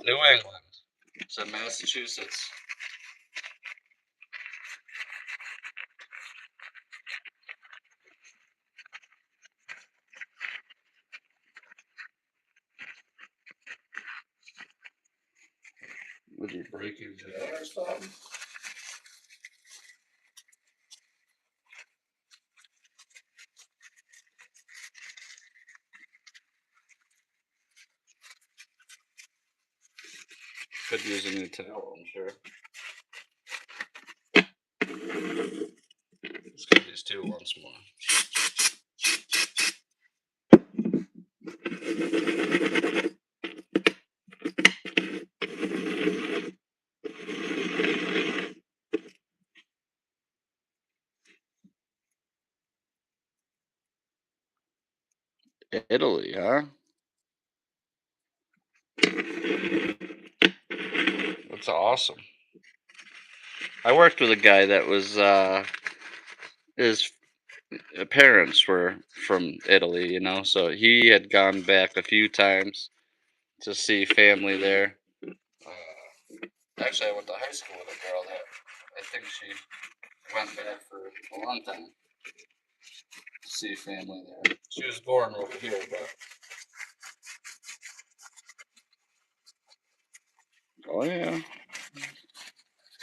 New England. It's in Massachusetts. Would you break your jaw or something? Could use a new towel, I'm sure. Let's get these two once more. Italy, huh? That's awesome. I worked with a guy that was his parents were from Italy, you know, so he had gone back a few times to see family there. Actually, I went to high school with a girl that I think she went back for a long time to see family there. She was born over here, but oh yeah,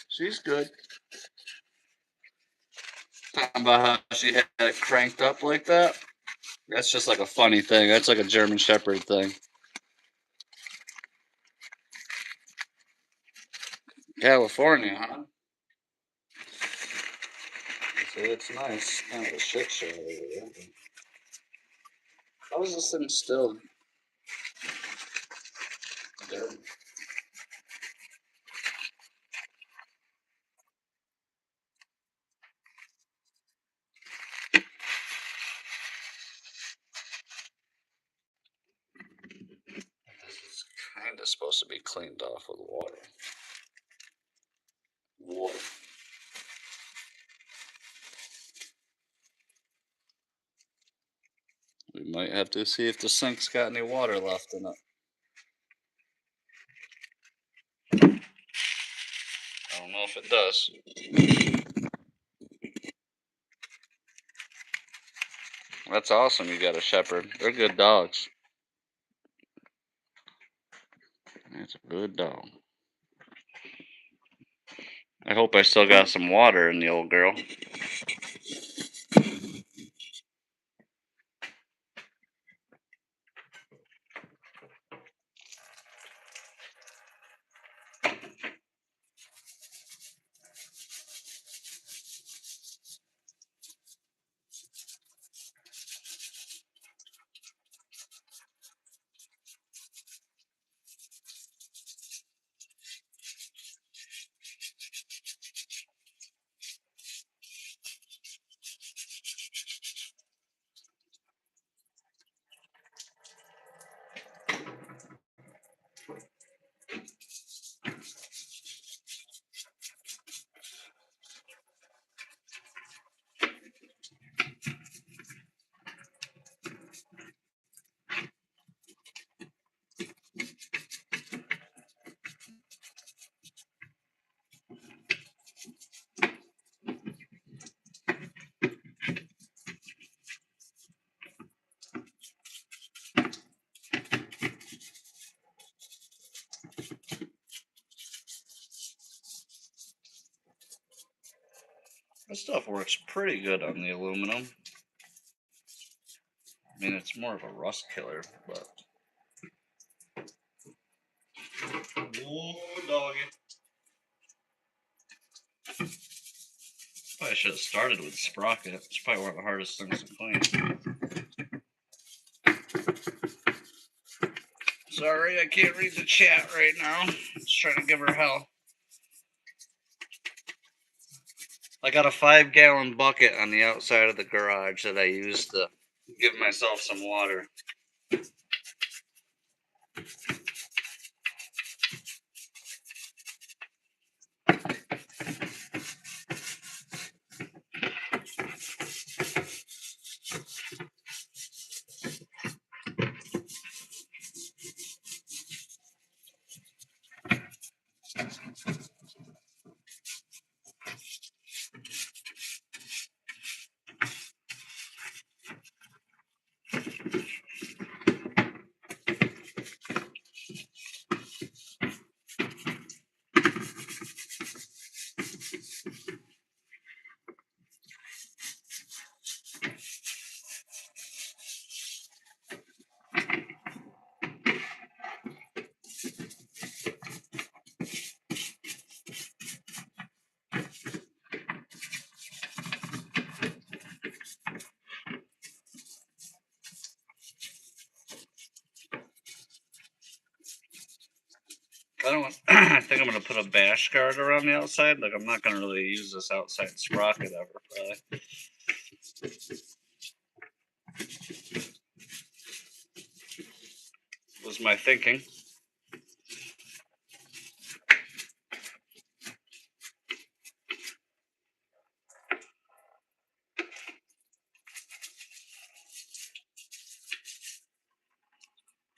she's good. Talking about how she had it cranked up like that. That's just like a funny thing. That's like a German Shepherd thing. California, huh? So it's nice. Kind of a shit show over there. How is this thing still there? This is kind of supposed to be cleaned off with water. Water. We might have to see if the sink's got any water left in it. I don't know if it does. That's awesome. You got a shepherd. They're good dogs. That's a good dog. I hope I still got some water in the old girl. This stuff works pretty good on the aluminum. I mean, it's more of a rust killer, but. Whoa, doggy. Probably should have started with sprocket. It's probably one of the hardest things to clean. Sorry, I can't read the chat right now. Just trying to give her hell. I got a 5-gallon bucket on the outside of the garage that I use to give myself some water. I don't. I think I'm gonna put a bash guard around the outside. Like I'm not gonna really use this outside sprocket ever. Probably was my thinking.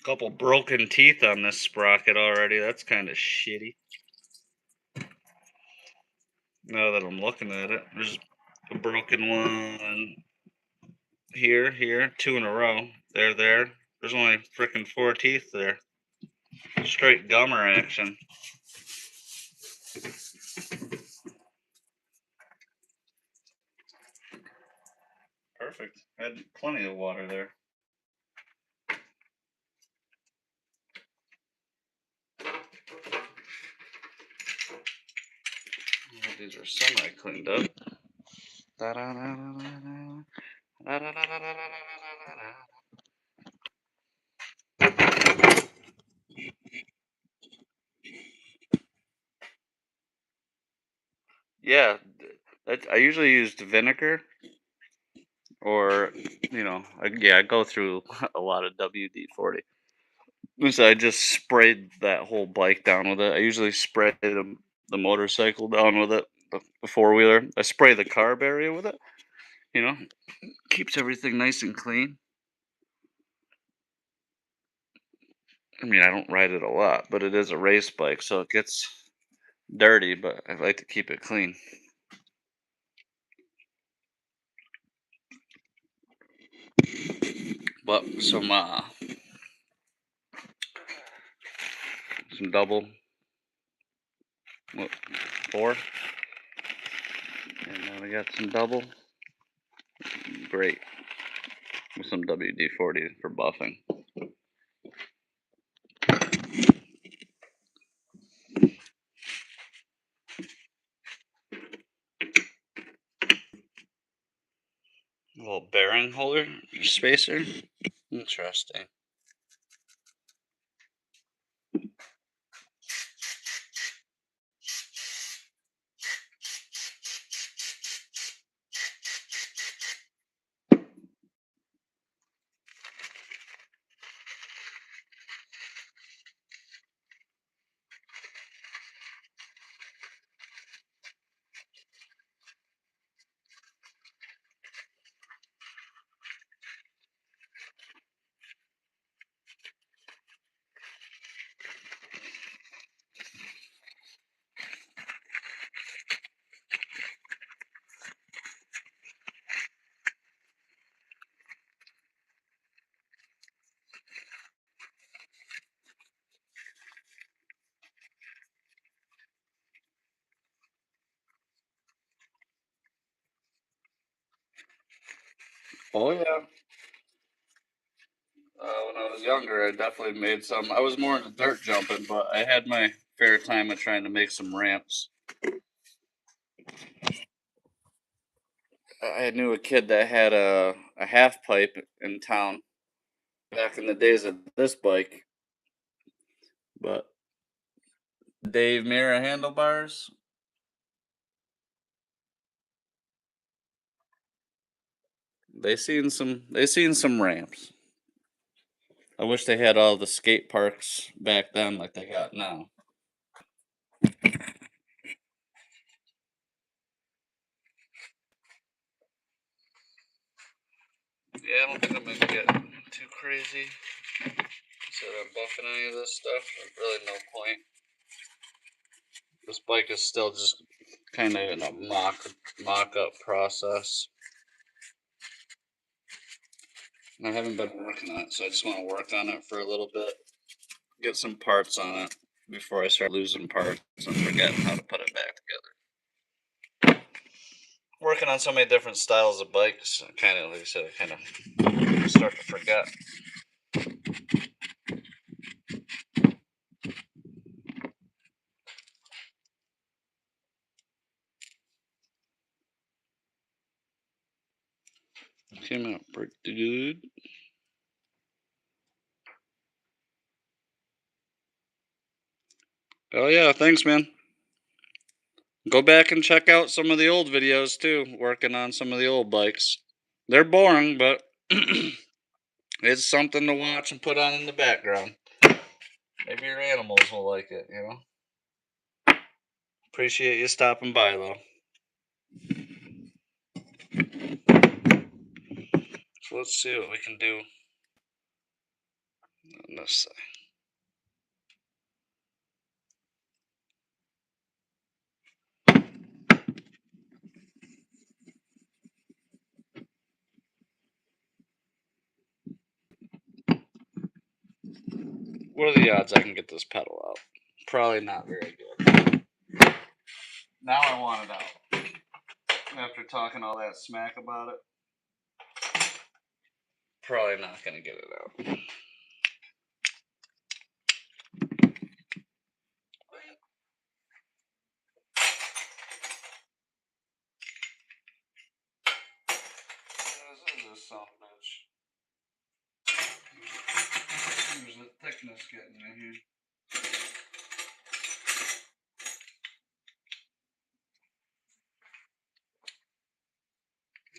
Couple broken teeth on this sprocket already. That's kind of shitty. Now that I'm looking at it, there's a broken one here, two in a row. There. There's only freaking 4 teeth there. Straight gummer action. Perfect. Had plenty of water there. Well, these are semi cleaned up. Yeah, I usually used vinegar or, I go through a lot of WD-40. So I just sprayed that whole bike down with it. I usually spray the motorcycle down with it, the four wheeler. I spray the carb area with it. You know, keeps everything nice and clean. I mean, I don't ride it a lot, but it is a race bike, so it gets dirty. But I like to keep it clean. But some double, what, four, and then we got some double. Great with some WD-40 for buffing. A little bearing holder spacer. Interesting. Oh yeah. When I was younger, I definitely made some. I was more into dirt jumping, but I had my fair time of trying to make some ramps. I knew a kid that had a half pipe in town back in the days of this bike, but Dave Mira handlebars, they seen some ramps. I wish they had all the skate parks back then like they got now. Yeah, I don't think I'm gonna get too crazy. So I'm buffing any of this stuff. There's really no point. This bike is still just kind of in a mock up process. And I haven't been working on it, so I just want to work on it for a little bit, get some parts on it before I start losing parts and forgetting how to put it back together. Working on so many different styles of bikes, kind of like I said, I kind of start to forget. Came out pretty good. Oh yeah, thanks, man. Go back and check out some of the old videos too, working on some of the old bikes. They're boring, but it's something to watch and put on in the background. Maybe your animals will like it, you know? Appreciate you stopping by, though. So let's see what we can do on this side. What are the odds I can get this pedal out? Probably not very good. Now I want it out. After talking all that smack about it, probably not going to get it out. This is a son of a bitch. There's the thickness getting in here.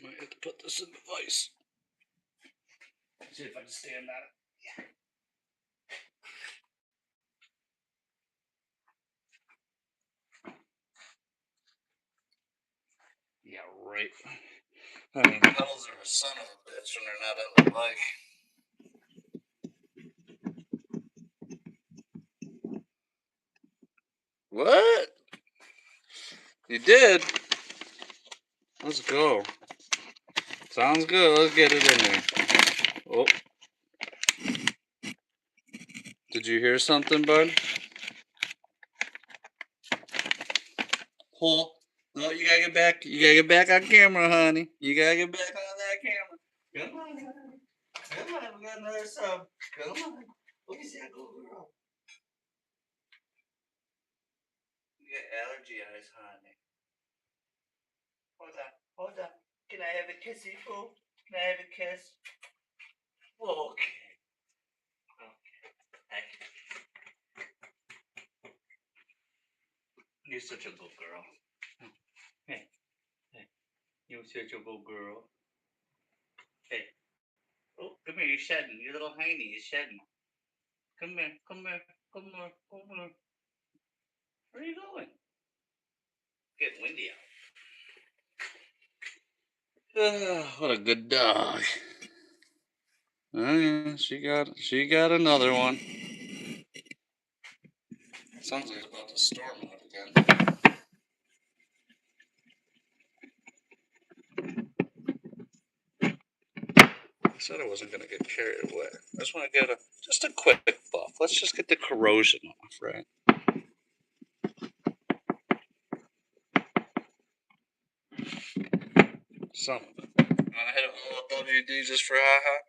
Might have to put this in the vise. See if I can stand on it. Yeah, right. I mean, pedals are a son of a bitch when they're not on the bike. What? You did? Let's go. Sounds good. Let's get it in there. Oh, did you hear something, bud? Pull. No, you gotta get back. You gotta get back on camera, honey. You gotta get back on that camera. Come on, honey. Come on, we got another sub. Come on. Let me see that go, girl. You got allergy eyes, honey. Hold on. Hold on. Can I have a kissy, poo? Can I have a kiss? Okay. You're such a good girl. Hey, hey. You're such a good girl. Hey. Oh, come here. You're shedding. Your little hiney is shedding. Come here. Come here. Come here. Come here. Where are you going? Getting windy out. What a good dog. Oh yeah, she got another one. Sounds like it's about to storm out again. I said I wasn't gonna get carried away. I just want to get just a quick buff. Let's just get the corrosion off, right? Some of it. Want to hit a little WD just for ha.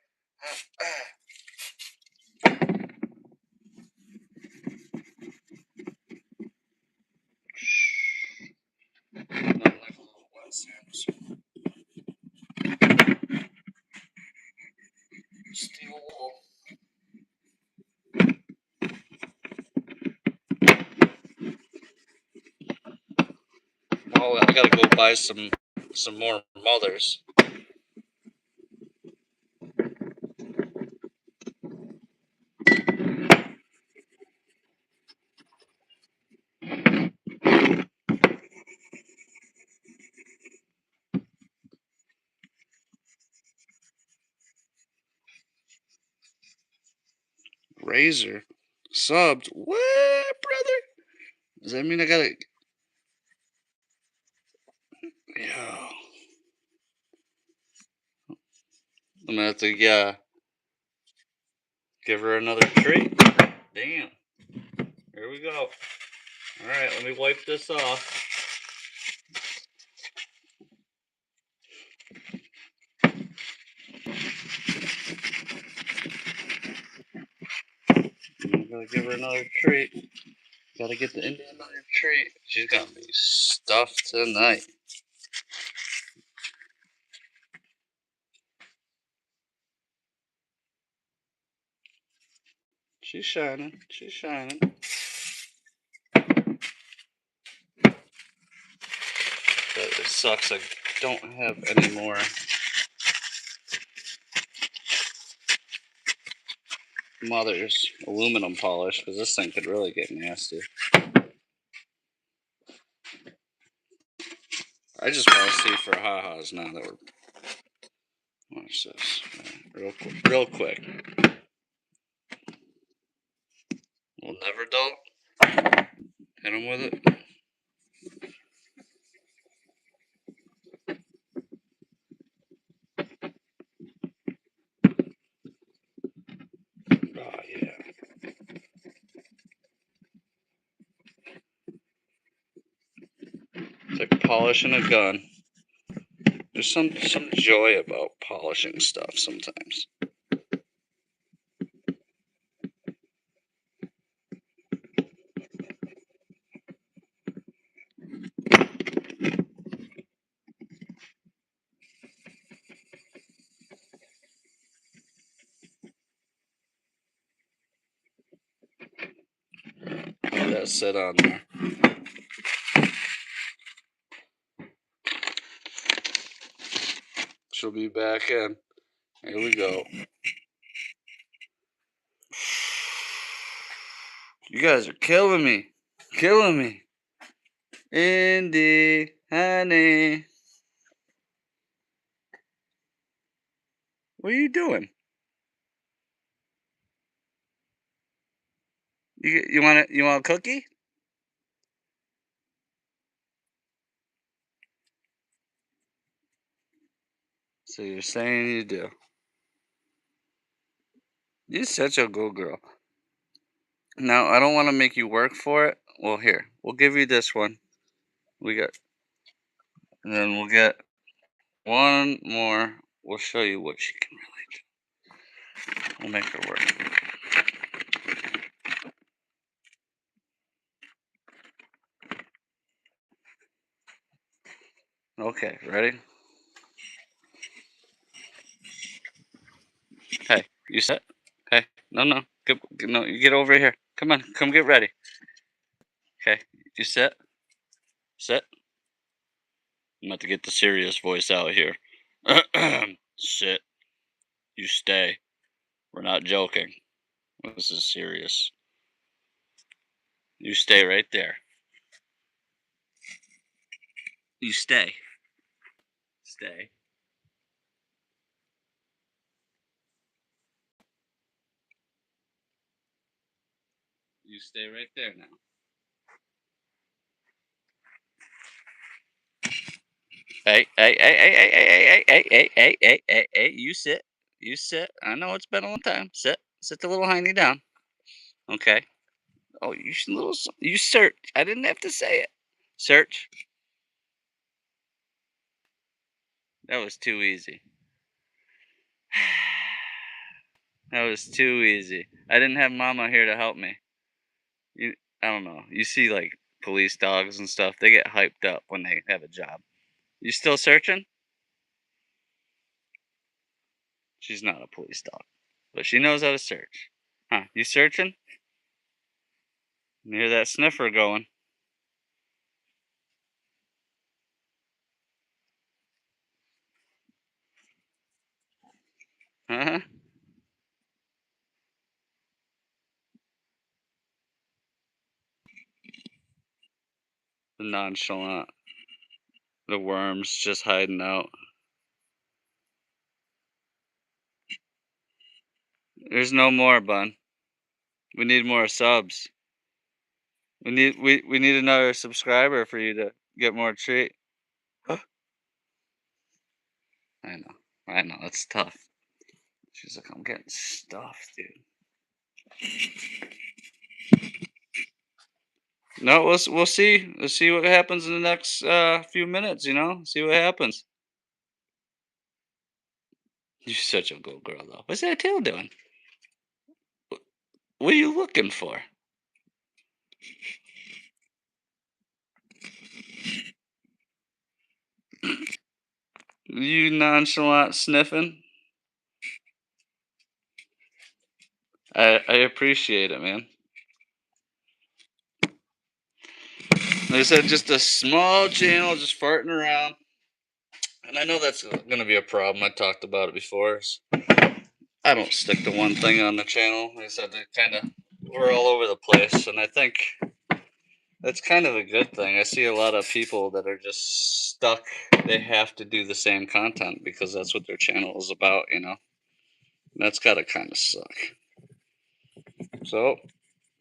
Nothing like a little wet sand. Steel wool. Oh, I gotta go buy some more mothers. Razor subbed. What, brother? Does that mean I gotta? Yo, I'm gonna have to give her another treat. Damn. Here we go. All right, let me wipe this off. I'm gonna give her another treat. Gotta get the Indian another treat. She's gonna be stuffed tonight. She's shining. She's shining. sucks. I don't have any more Mother's aluminum polish because this thing could really get nasty. I just want to see for ha-has now that we're. Watch this. Real quick. We'll never dull. Hit him with it. Oh, yeah. It's like polishing a gun. There's some joy about polishing stuff sometimes. Let that sit on there. She'll be back in. Here we go. You guys are killing me. Killing me. Indy, honey. What are you doing? You want a cookie? So you're saying you do. You're such a good girl. Now, I don't want to make you work for it. Well, here. We'll give you this one. And then we'll get one more. We'll show you what she can really do. We'll make her work. Okay, ready? Hey, you set? Hey, no. No, you get over here. Come on, come get ready. Okay, you set? Set? I'm about to get the serious voice out here. Sit. You stay. We're not joking. This is serious. You stay right there. You stay. Stay. You stay right there now. Hey, you sit. You sit. I know it's been a long time. Sit. Sit the little hiney down. Okay. Oh, you search. I didn't have to say it. Search. That was too easy. That was too easy. I didn't have Mama here to help me. I don't know. You see, like, police dogs and stuff, they get hyped up when they have a job. You still searching? She's not a police dog, but she knows how to search. Huh? You searching? You hear that sniffer going? Huh? The nonchalant. The worms just hiding out. There's no more, Bun. We need more subs. We need another subscriber for you to get more treat. I know, it's tough. She's like, I'm getting stuffed, dude. No, we'll see. We'll see what happens in the next few minutes. See what happens. You're such a good girl, though. What's that tail doing? What are you looking for? You nonchalant sniffing. I appreciate it, man. Like I said, just a small channel, just farting around. And I know that's going to be a problem. I talked about it before. I don't stick to one thing on the channel. Like I said, they kind of we're all over the place, and I think that's kind of a good thing. I see a lot of people that are just stuck. They have to do the same content because that's what their channel is about, you know. And that's gotta kind of suck. So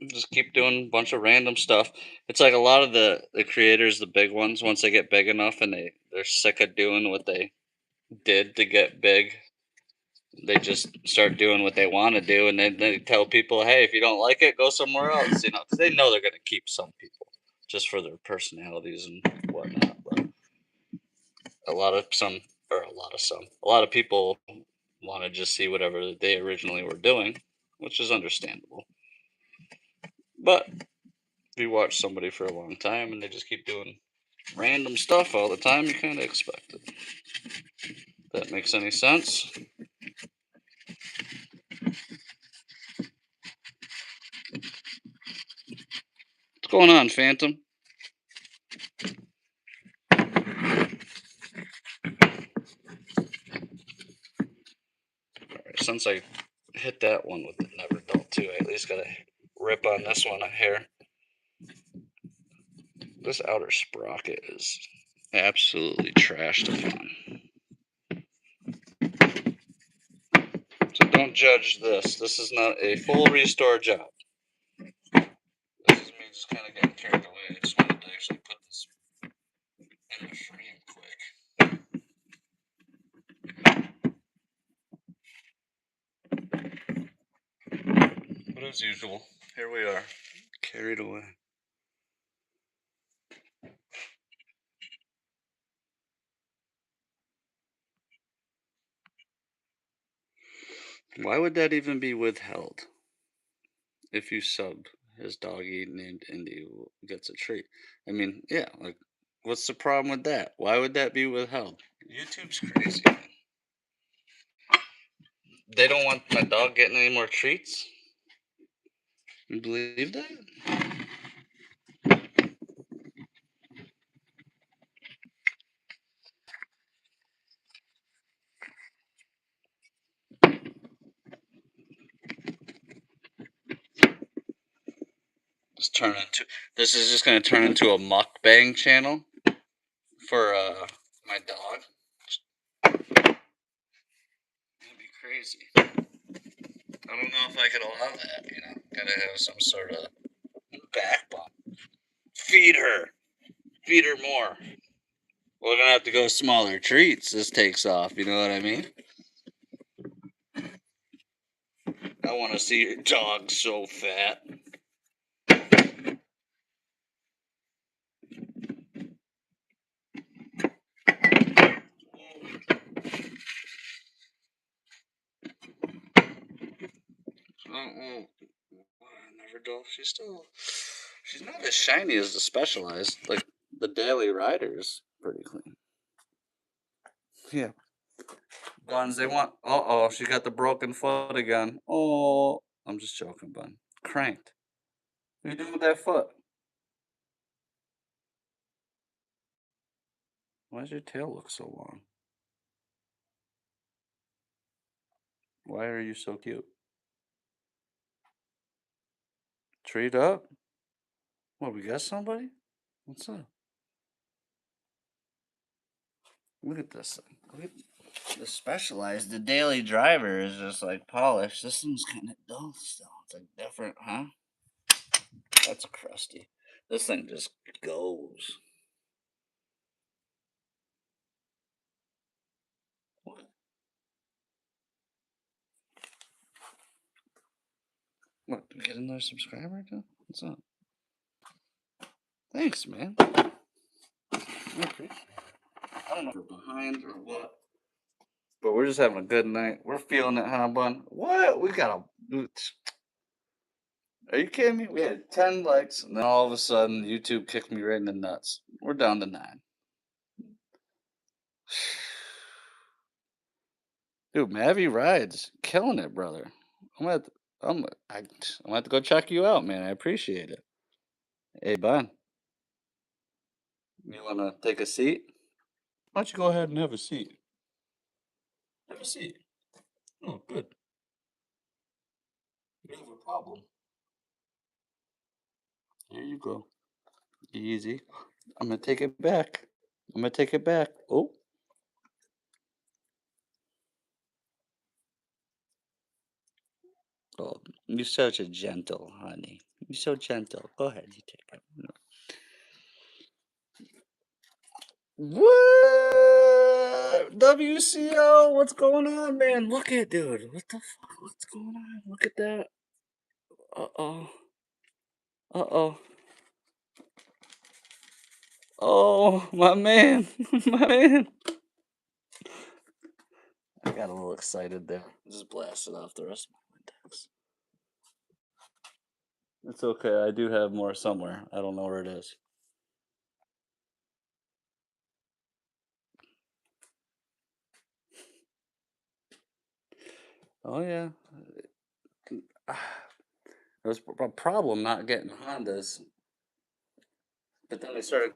just keep doing a bunch of random stuff. It's like a lot of the creators, the big ones, once they get big enough and they're sick of doing what they did to get big, they just start doing what they want to do, and then they tell people, "Hey, if you don't like it, go somewhere else." You know, 'cause they know they're going to keep some people just for their personalities and whatnot. But a lot of some, or a lot of people want to just see whatever they originally were doing, which is understandable. But if you watch somebody for a long time and they just keep doing random stuff all the time, you kind of expect it. If that makes any sense? What's going on, Phantom? Since I hit that one with the never dull too, I at least gotta rip on this one here. This outer sprocket is absolutely trashed upon. So don't judge this. This is not a full restore job. This is me just kind of getting carried away. I just wanted to actually put this in the frame quick. But as usual, here we are, carried away. Why would that even be withheld? If you sub, his doggy named Indy gets a treat. I mean, yeah, like, what's the problem with that? Why would that be withheld? YouTube's crazy. They don't want my dog getting any more treats? You believe that? Just turn into this is just gonna turn into a mukbang channel for my dog. That'd be crazy. I don't know if I could allow that, you know. Gotta have some sort of backbone. Feed her. Feed her more. We're gonna have to go smaller treats. This takes off. You know what I mean? I want to see your dog so fat. Oh, never dull. She's not as shiny as the specialized. Like the daily rider is pretty clean. Yeah. Buns, they want. Uh oh, she got the broken foot again. Oh, I'm just joking, Bun. Cranked. What are you doing with that foot? Why does your tail look so long? Why are you so cute? Treat up? What, we got somebody? What's up? Look at this thing. Look at the specialized. The daily driver is just like polished. This one's kind of dull still. It's like different, huh? That's crusty. This thing just goes. What? What? Did we get another subscriber again? What's up? Thanks, man. I appreciate it. I don't know if we're behind or what. But we're just having a good night. We're feeling it, huh, Bun? What? We got a. Are you kidding me? We had 10 likes, and then all of a sudden, YouTube kicked me right in the nuts. We're down to 9. Dude, Mavi rides, killing it, brother. I'm gonna, I'm gonna have to go check you out, man. I appreciate it. Hey, Bun, you wanna take a seat? Why don't you go ahead and have a seat? Have a seat. Oh, good. You have a problem. Here you go. Easy. I'm gonna take it back. I'm gonna take it back. Oh, oh, you're such a gentle honey. You're so gentle. Go ahead, you take it. What? WCO? What's going on, man? Look at dude. What the fuck? What's going on? Look at that. Uh oh. Uh oh. Oh, my man. My man. I got a little excited there. Just blasted off the rest of my Windex. It's okay. I do have more somewhere. I don't know where it is. Oh yeah. There was a problem not getting Hondas, but then they started.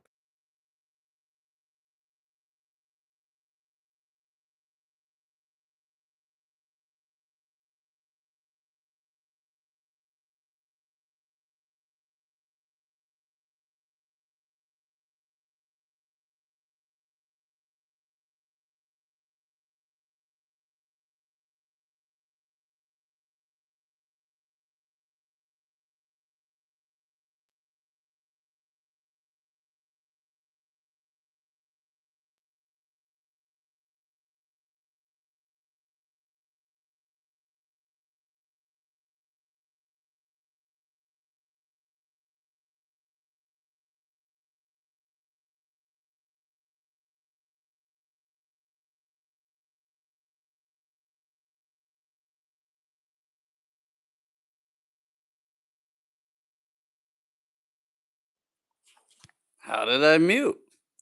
How did I mute?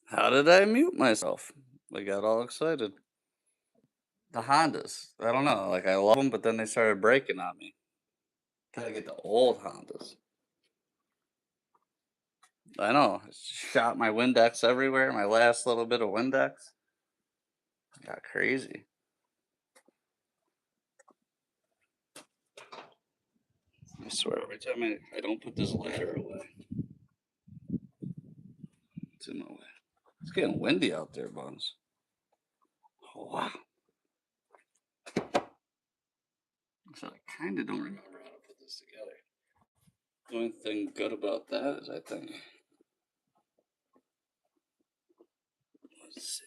How did I mute myself? I got all excited. The Hondas. I don't know. Like I love them, but then they started breaking on me. Gotta get the old Hondas. I know. Shot my Windex everywhere. My last little bit of Windex. Got crazy. I swear, every time I don't put this lighter away, it's in my way. It's getting windy out there, Buns. Oh, wow. So I kind of don't remember how to put this together. The only thing good about that is I think. Let's see.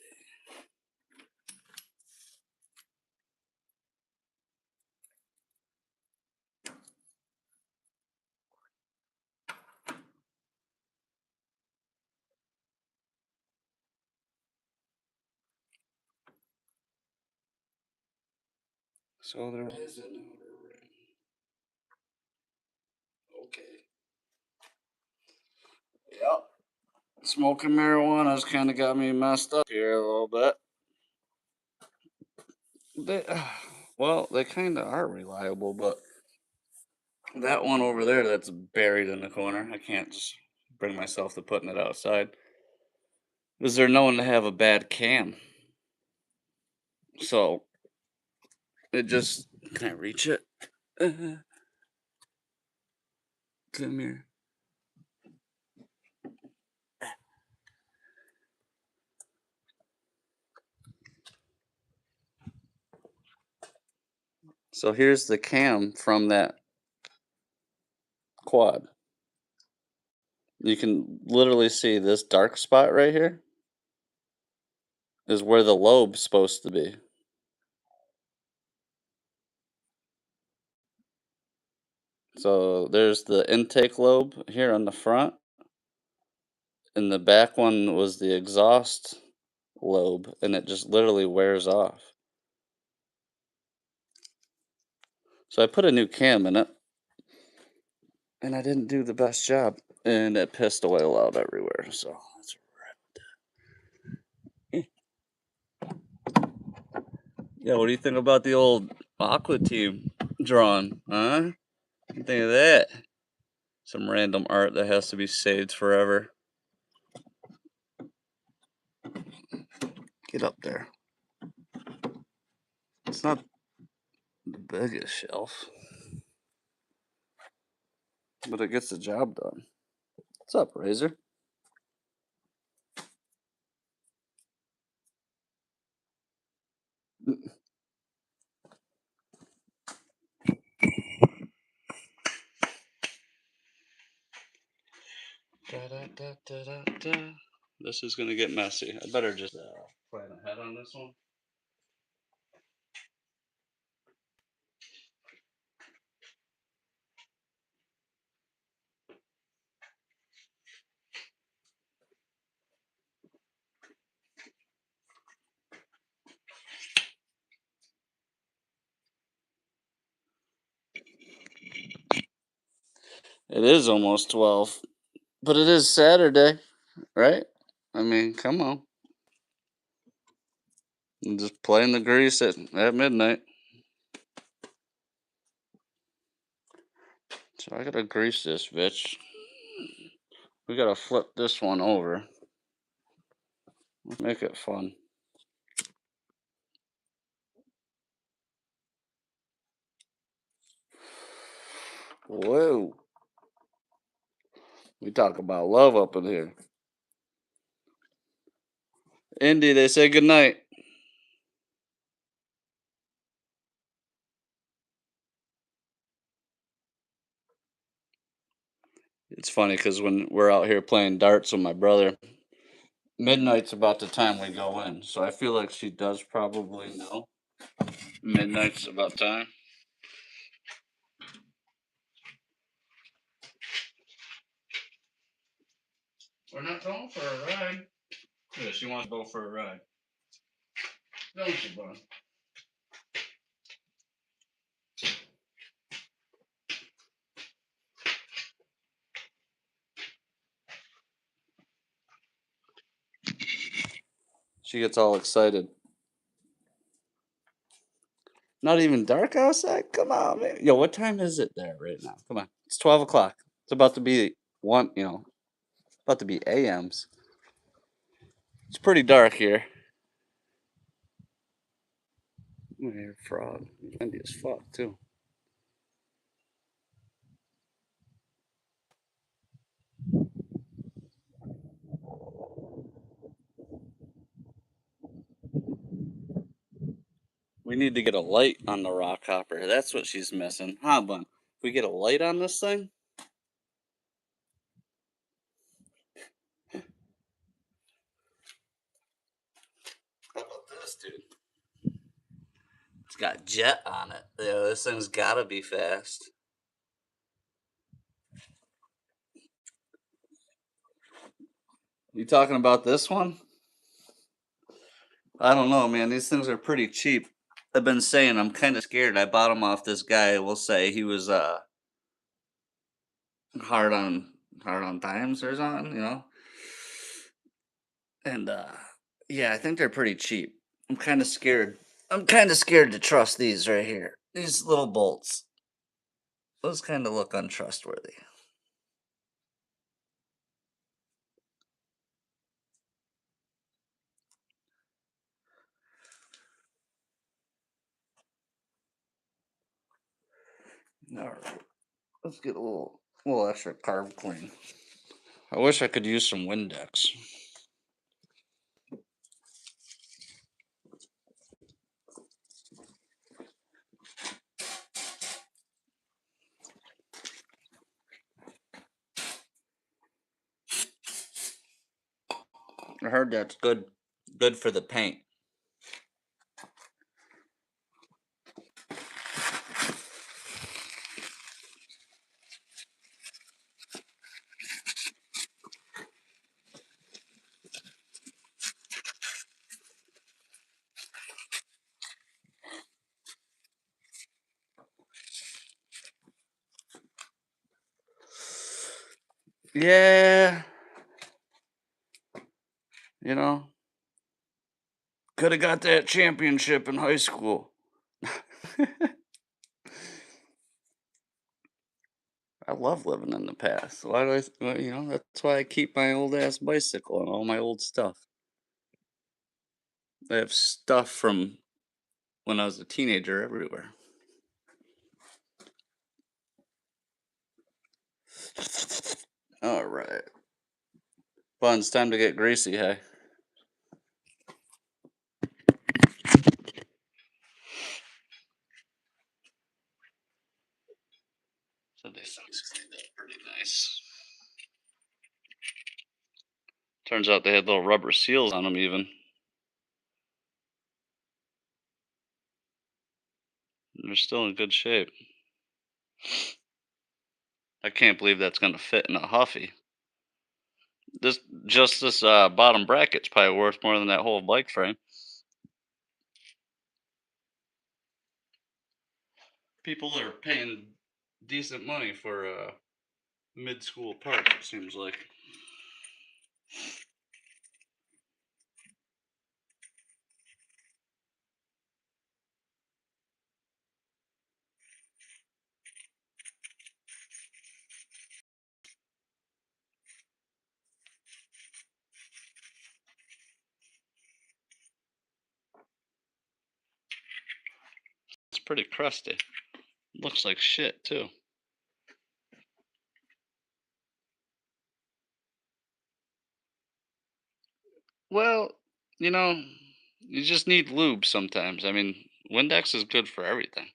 So there is an outer ring. Okay. Yep. Smoking marijuana's kind of got me messed up here a little bit. They, well, they kind of are reliable, but that one over there that's buried in the corner, I can't just bring myself to putting it outside. Because they're known to have a bad cam. So it just, can I reach it? Come here. So here's the cam from that quad. You can literally see this dark spot right here is where the lobe's supposed to be. So there's the intake lobe here on the front, and the back one was the exhaust lobe, and it just literally wears off. So I put a new cam in it, and I didn't do the best job, and it pissed oil out everywhere. So that's yeah. What do you think about the old Aqua team drawing? Huh? What do you think of that? Some random art that has to be saved forever. Get up there. It's not the biggest shelf, but it gets the job done. What's up, Razor? Da, da, da, da, da, da. This is gonna get messy. I better just plan ahead on this one. It is almost 12, but it is Saturday, right? I mean, come on. I'm just playing the grease at midnight. So I gotta grease this bitch. We gotta flip this one over. Make it fun. Whoa. We talk about love up in here. Indy, they say goodnight. It's funny because when we're out here playing darts with my brother, midnight's about the time we go in. So I feel like she does probably know midnight's about time. We're not going for a ride. Yeah, she wants to go for a ride. Don't you, bud? She gets all excited. Not even dark outside? Come on, man. Yo, what time is it there right now? Come on. It's 12 o'clock. It's about to be about to be AMs. It's pretty dark here. I hear a frog. Windy as fuck, too. We need to get a light on the rock hopper. That's what she's missing. Huh, Bun? If we get a light on this thing? How about this, dude? It's got jet on it. Yeah, this thing's gotta be fast. You talking about this one? I don't know, man. These things are pretty cheap. I've been saying I'm kind of scared. I bought them off this guy. We'll say he was hard on times or something, And yeah, I think they're pretty cheap. I'm kind of scared. I'm kind of scared to trust these right here. These little bolts. Those kind of look untrustworthy. All right, let's get a little extra carb clean. I wish I could use some Windex. I heard that's good for the paint. Yeah, you know, could have got that championship in high school. I love living in the past. Why do that's why I keep my old ass bicycle and all my old stuff. They have stuff from when I was a teenager everywhere. All right. Fun. It's time to get greasy, hey? So these things cleaned up pretty nice. Turns out they had little rubber seals on them, even. They're still in good shape. I can't believe that's going to fit in a Huffy. This just this bottom bracket's probably worth more than that whole bike frame. People are paying decent money for a mid-school part. It seems like it's pretty crusty. Looks like shit too. Well, you know, you just need lube sometimes. I mean, Windex is good for everything.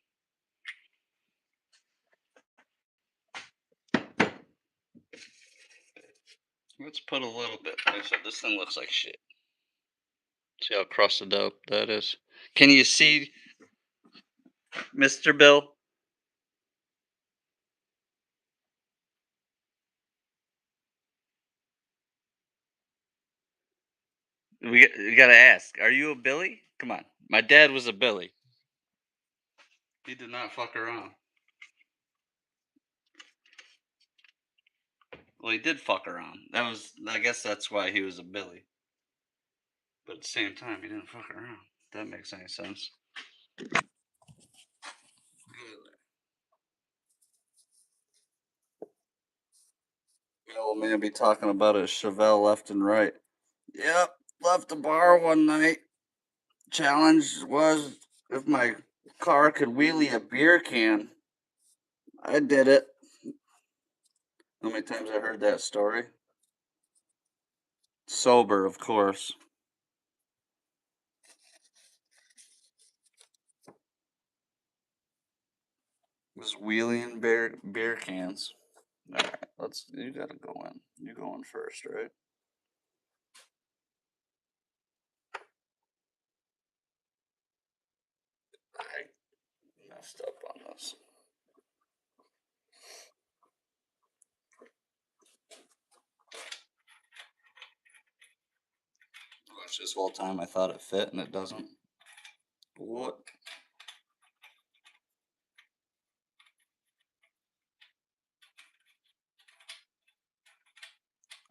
Let's put a little bit. Like I said, this thing looks like shit. See how crusted up that is? Can you see, Mr. Bill? We gotta ask. Are you a Billy? Come on. My dad was a Billy. He did not fuck around. Well, he did fuck around. That was, I guess that's why he was a Billy. But at the same time, he didn't fuck around. If that makes any sense. The old man be talking about his Chevelle left and right. Yep, left the bar one night. Challenge was if my car could wheelie a beer can. I did it. How many times I heard that story? Sober, of course. Was wheeling beer cans. All right, let's. You gotta go in. You going first, right? I messed up on this. Watch this whole time. I thought it fit, and it doesn't. What?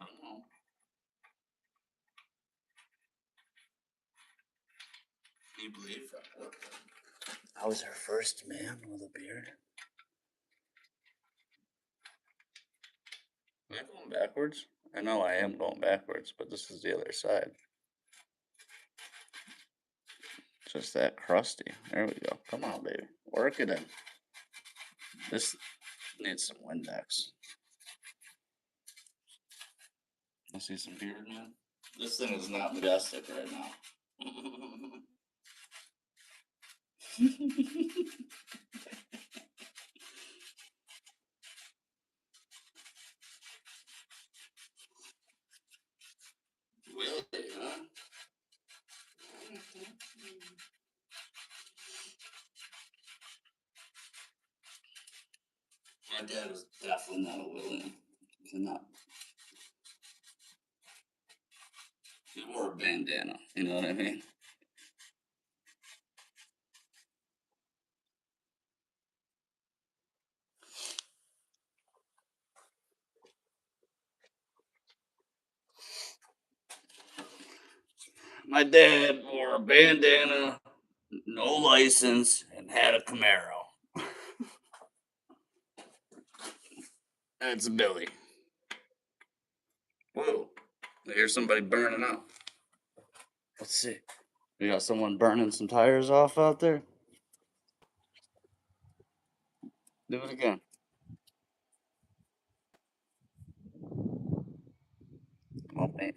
I don't know. Can you believe that? I was her first man with a beard. Am I going backwards? I know I am going backwards, but this is the other side. Just that crusty. There we go. Come on, baby. Work it in. This needs some Windex. I see some beard, man. This thing is not majestic right now. Really, huh? My dad was definitely not a William. He's not. He wore a bandana. You know what I mean? My dad wore a bandana, no license, and had a Camaro. That's Billy. Whoa. I hear somebody burning up. Let's see. You got someone burning some tires off out there? Do it again. Oh, man.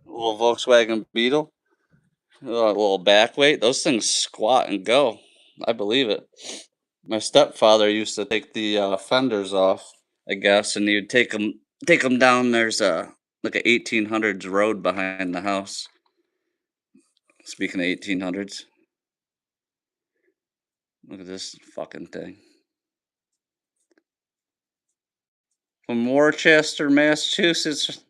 A little Volkswagen Beetle. A little back weight. Those things squat and go. I believe it. My stepfather used to take the fenders off, I guess, and he'd take them down. There's a like a 1800s road behind the house. Speaking of 1800s, look at this fucking thing. From Worcester, Massachusetts.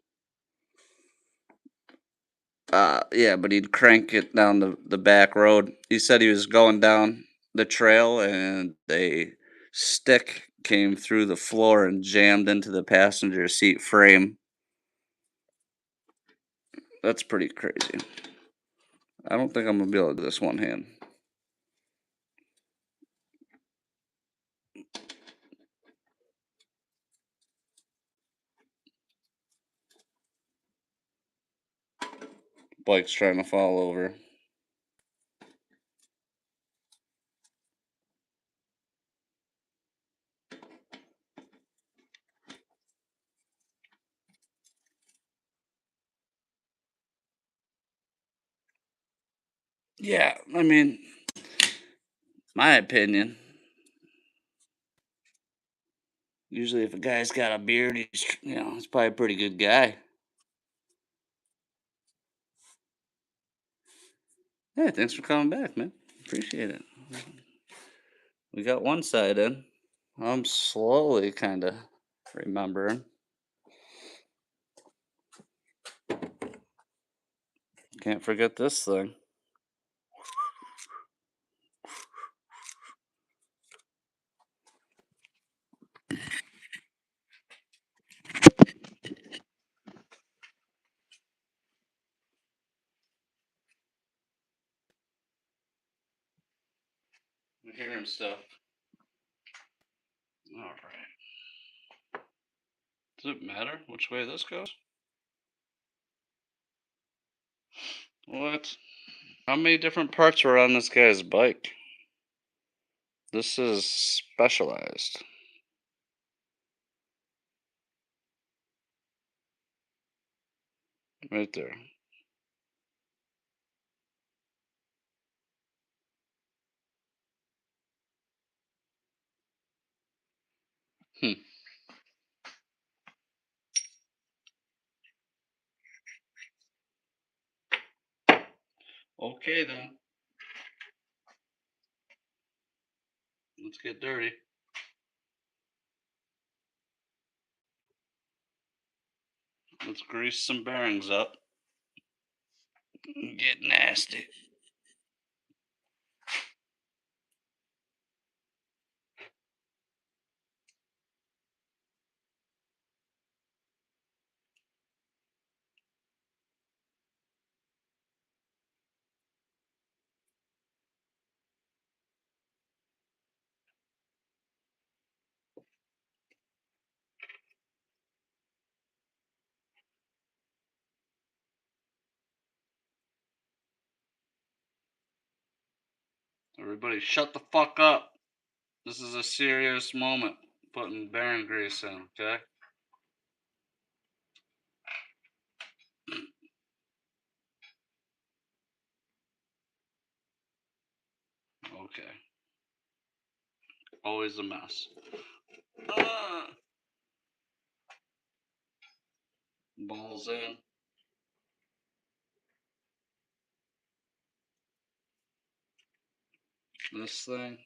Yeah, but he'd crank it down the back road. He said he was going down the trail and a stick came through the floor and jammed into the passenger seat frame. That's pretty crazy. I don't think I'm gonna be able to do this one hand. Bike's trying to fall over. Yeah, I mean, my opinion. Usually, if a guy's got a beard, he's probably a pretty good guy. Hey, thanks for coming back, man. Appreciate it. We got one side in. I'm slowly kind of remembering. Can't forget this thing. I'm hearing stuff. All right. Does it matter which way this goes? What? How many different parts were on this guy's bike? This is specialized. Right there. Hmm. Okay then. Let's get dirty. Let's grease some bearings up. Get nasty. Everybody shut the fuck up. This is a serious moment. Putting bearing grease in, okay? Okay. Always a mess. Balls in. This thing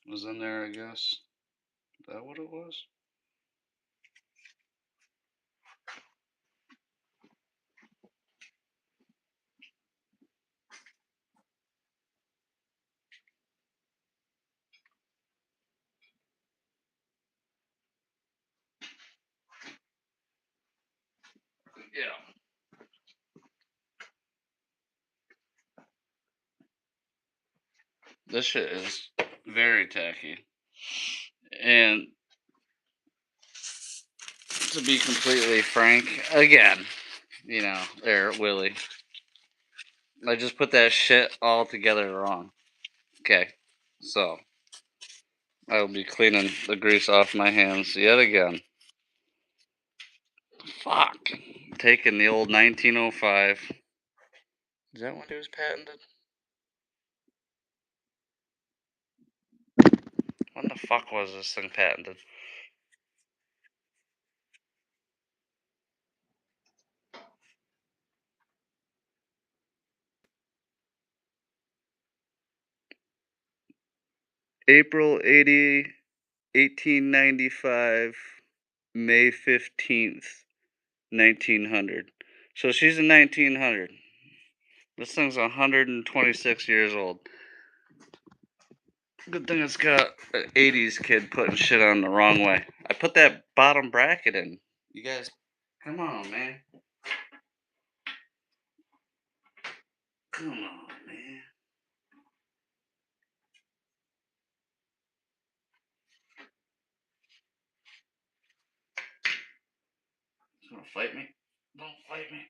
was in there, I guess. Is that what it was? Yeah. This shit is very tacky. And to be completely frank, again, You know, or Willie. I just put that shit all together wrong. Okay, so I will be cleaning the grease off my hands yet again. Fuck. Taking the old 1905. Is that when it was patented? When the fuck was this thing patented? April 1895, May 15th, 1900. So she's in 1900. This thing's 126 years old. Good thing it's got an 80s kid putting shit on the wrong way. I put that bottom bracket in. You guys, come on, man. Come on, man. You wanna fight me? Don't fight me.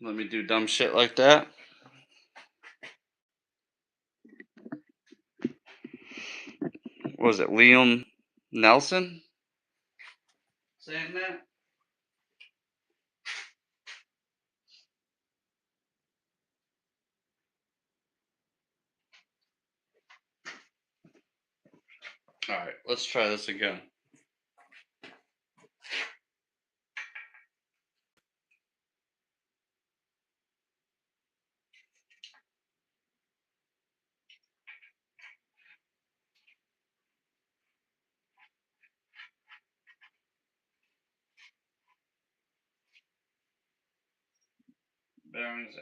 Let me do dumb shit like that. What was it, Liam Nelson saying that? Alright, let's try this again. Bearings in.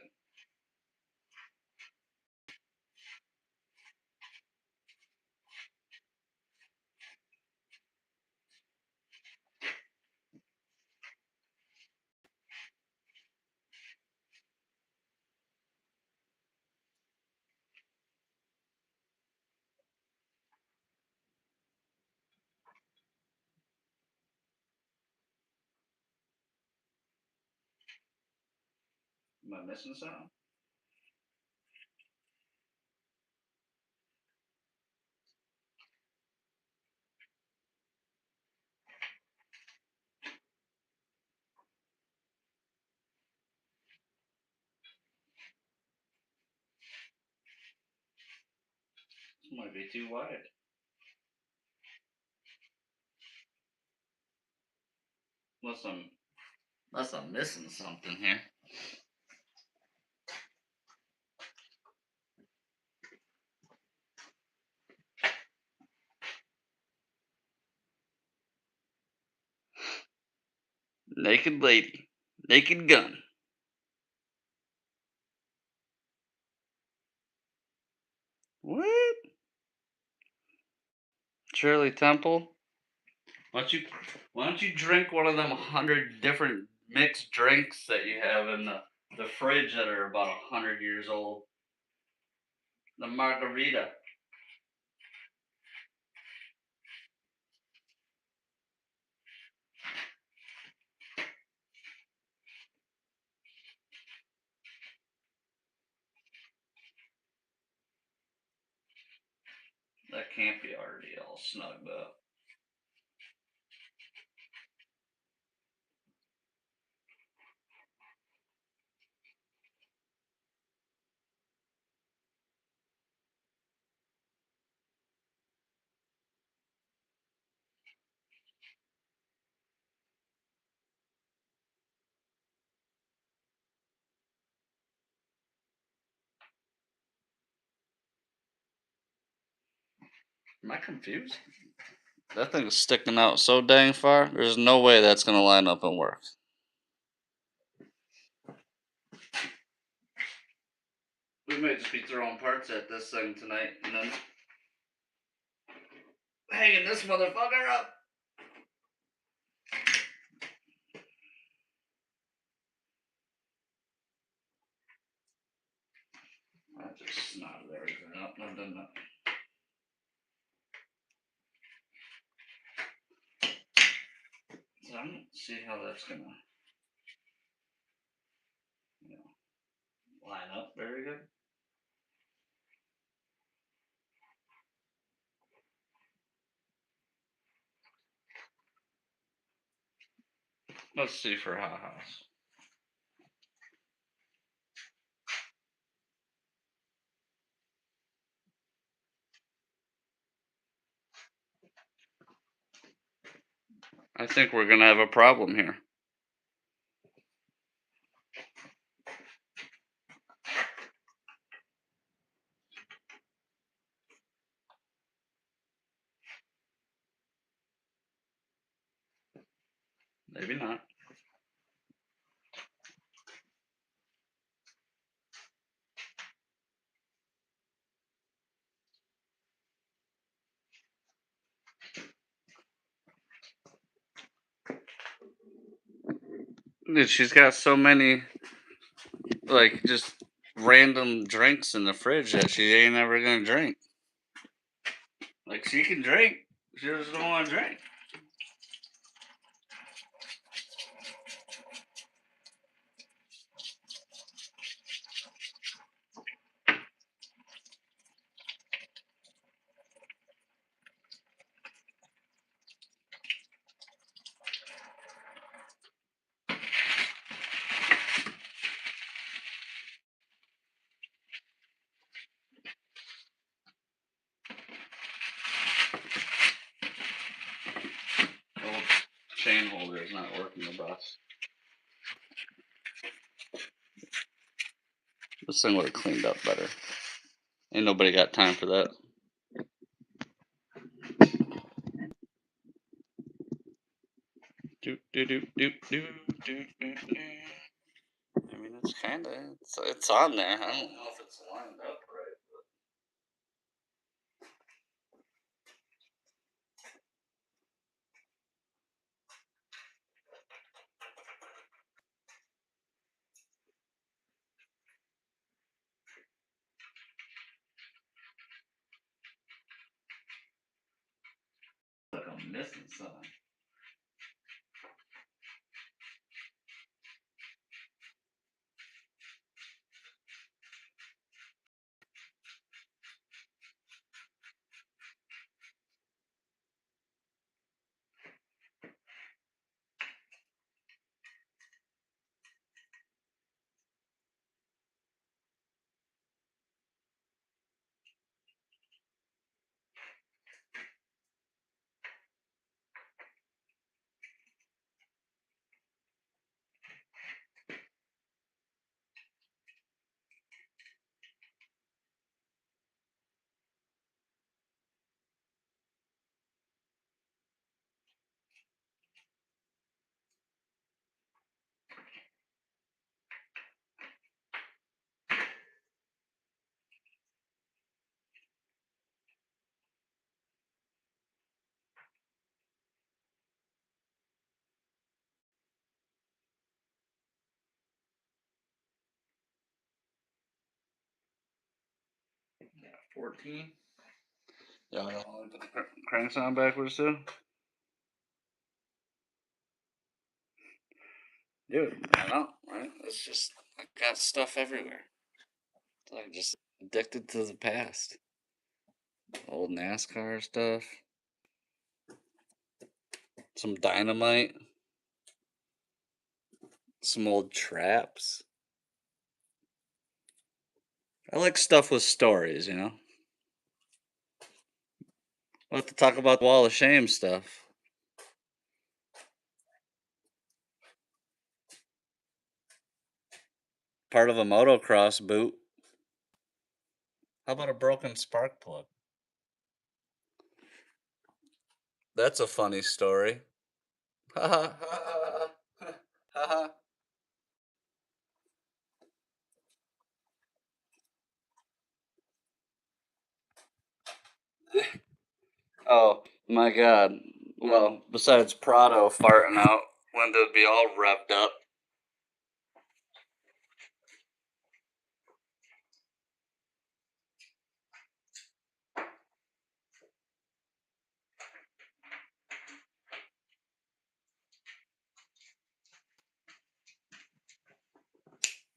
Am I missing something? This might be too wide. Unless I'm missing something here. Naked lady. Naked gun. What? Shirley Temple? Why don't you why don't you drink one of them 100 different mixed drinks that you have in the fridge that are about 100 years old? The margarita. That can't be already all snugged up. Am I confused? That thing is sticking out so dang far. There's no way that's gonna line up and work. We might just be throwing parts at this thing tonight and then hanging this motherfucker up. I just snotted everything up. I've done that. see how that's gonna, you know, line up very good. Let's see for ha-has. I think we're gonna have a problem here. Maybe not. Dude, she's got so many, like, just random drinks in the fridge that she ain't ever gonna drink. Like, she can drink, she just don't want to drink. The old chain holder is not working, the bus. This thing would have cleaned up better. Ain't nobody got time for that. Do do do do do do do. I mean, it's kind of it's on there. I don't know if it's lined up right. Like I'm missing something. Yeah, 14. Yeah, I put the cranks on backwards too. Dude, I know, right? It's just I got stuff everywhere. It's like just addicted to the past. Old NASCAR stuff. Some dynamite. Some old traps. I like stuff with stories, you know? We'll have to talk about the Wall of Shame stuff. Part of a motocross boot. How about a broken spark plug? That's a funny story. Ha ha ha ha ha. Oh my god. Well, besides Prado farting out when they'd be all revved up.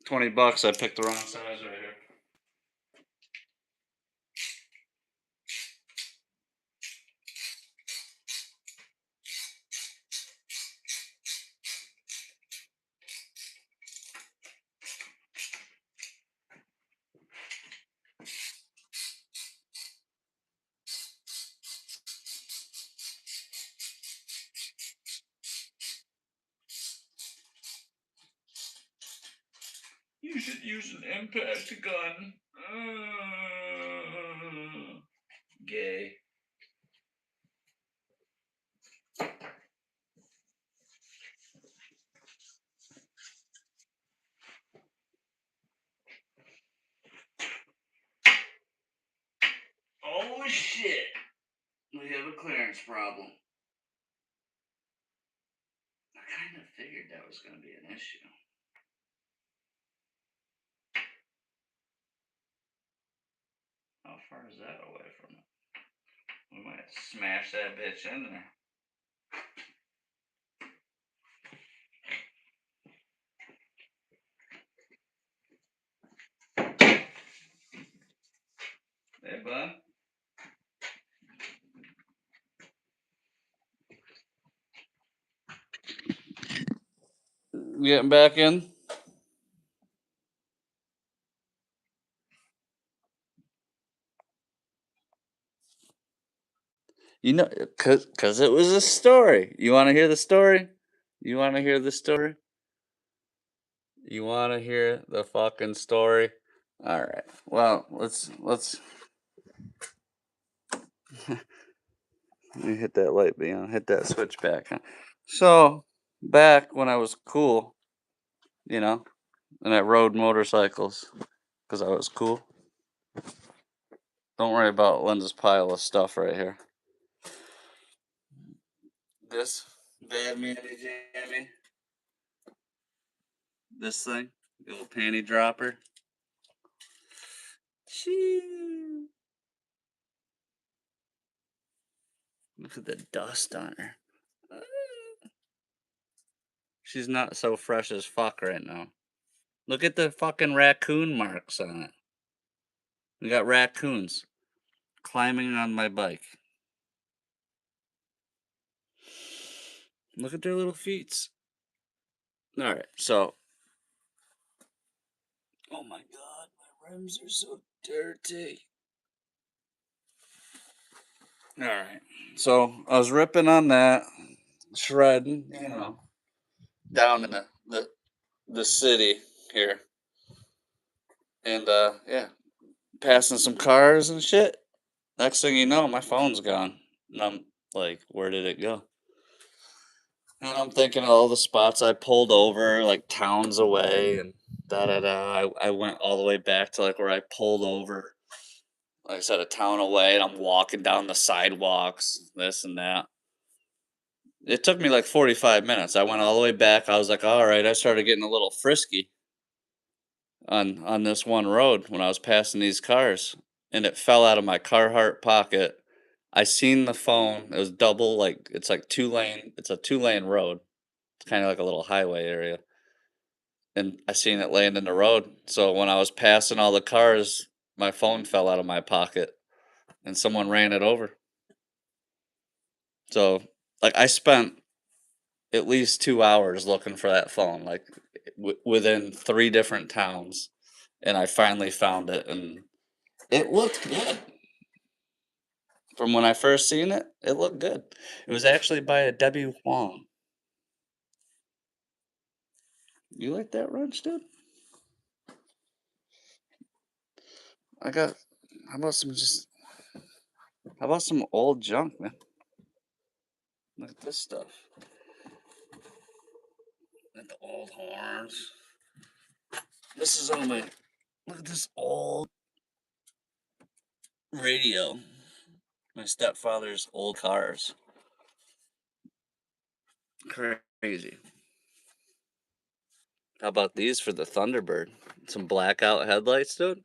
$20. I picked the wrong size right here. You should use an impact gun. Gay. Oh shit! We have a clearance problem. I kind of figured that was going to be an issue. How far is that away from it? We might smash that bitch in there. Hey, bud. Getting back in? You know, cause it was a story. You want to hear the story? You want to hear the story? You want to hear the fucking story? All right. Well, let's let me hit that light, Beyond. Hit that switch back. Huh? So back when I was cool, you know, and I rode motorcycles because I was cool. Don't worry about Linda's pile of stuff right here. This bad mammy jammy. This thing, the old panty dropper. Shee. Look at the dust on her. She's not so fresh as fuck right now. Look at the fucking raccoon marks on it. We got raccoons climbing on my bike. Look at their little feet. All right, so. Oh my god, my rims are so dirty. All right, so I was ripping on that, shredding, down in the city here, and yeah, passing some cars and shit. Next thing you know, my phone's gone, and I'm like, where did it go? And I'm thinking of all the spots I pulled over, like towns away, and da da da. I went all the way back to like where I pulled over, like I said, a town away, and I'm walking down the sidewalks, this and that. It took me like 45 minutes. I went all the way back. I was like, all right. I started getting a little frisky on this one road when I was passing these cars, and it fell out of my Carhartt pocket. I seen the phone. It was double, like it's like 2 lane. It's a 2 lane road. It's kind of like a little highway area, and I seen it laying in the road. So when I was passing all the cars, my phone fell out of my pocket, and someone ran it over. So like I spent at least 2 hours looking for that phone, like within 3 different towns, and I finally found it, and it looked good. From when I first seen it, it looked good. It was actually by a Debbie Huang. You like that wrench, dude? I got. How about some just? How about some old junk, man? Look at this stuff. Look at the old horns. This is all my. Look at this old radio. My stepfather's old cars. Crazy. How about these for the Thunderbird? Some blackout headlights, dude.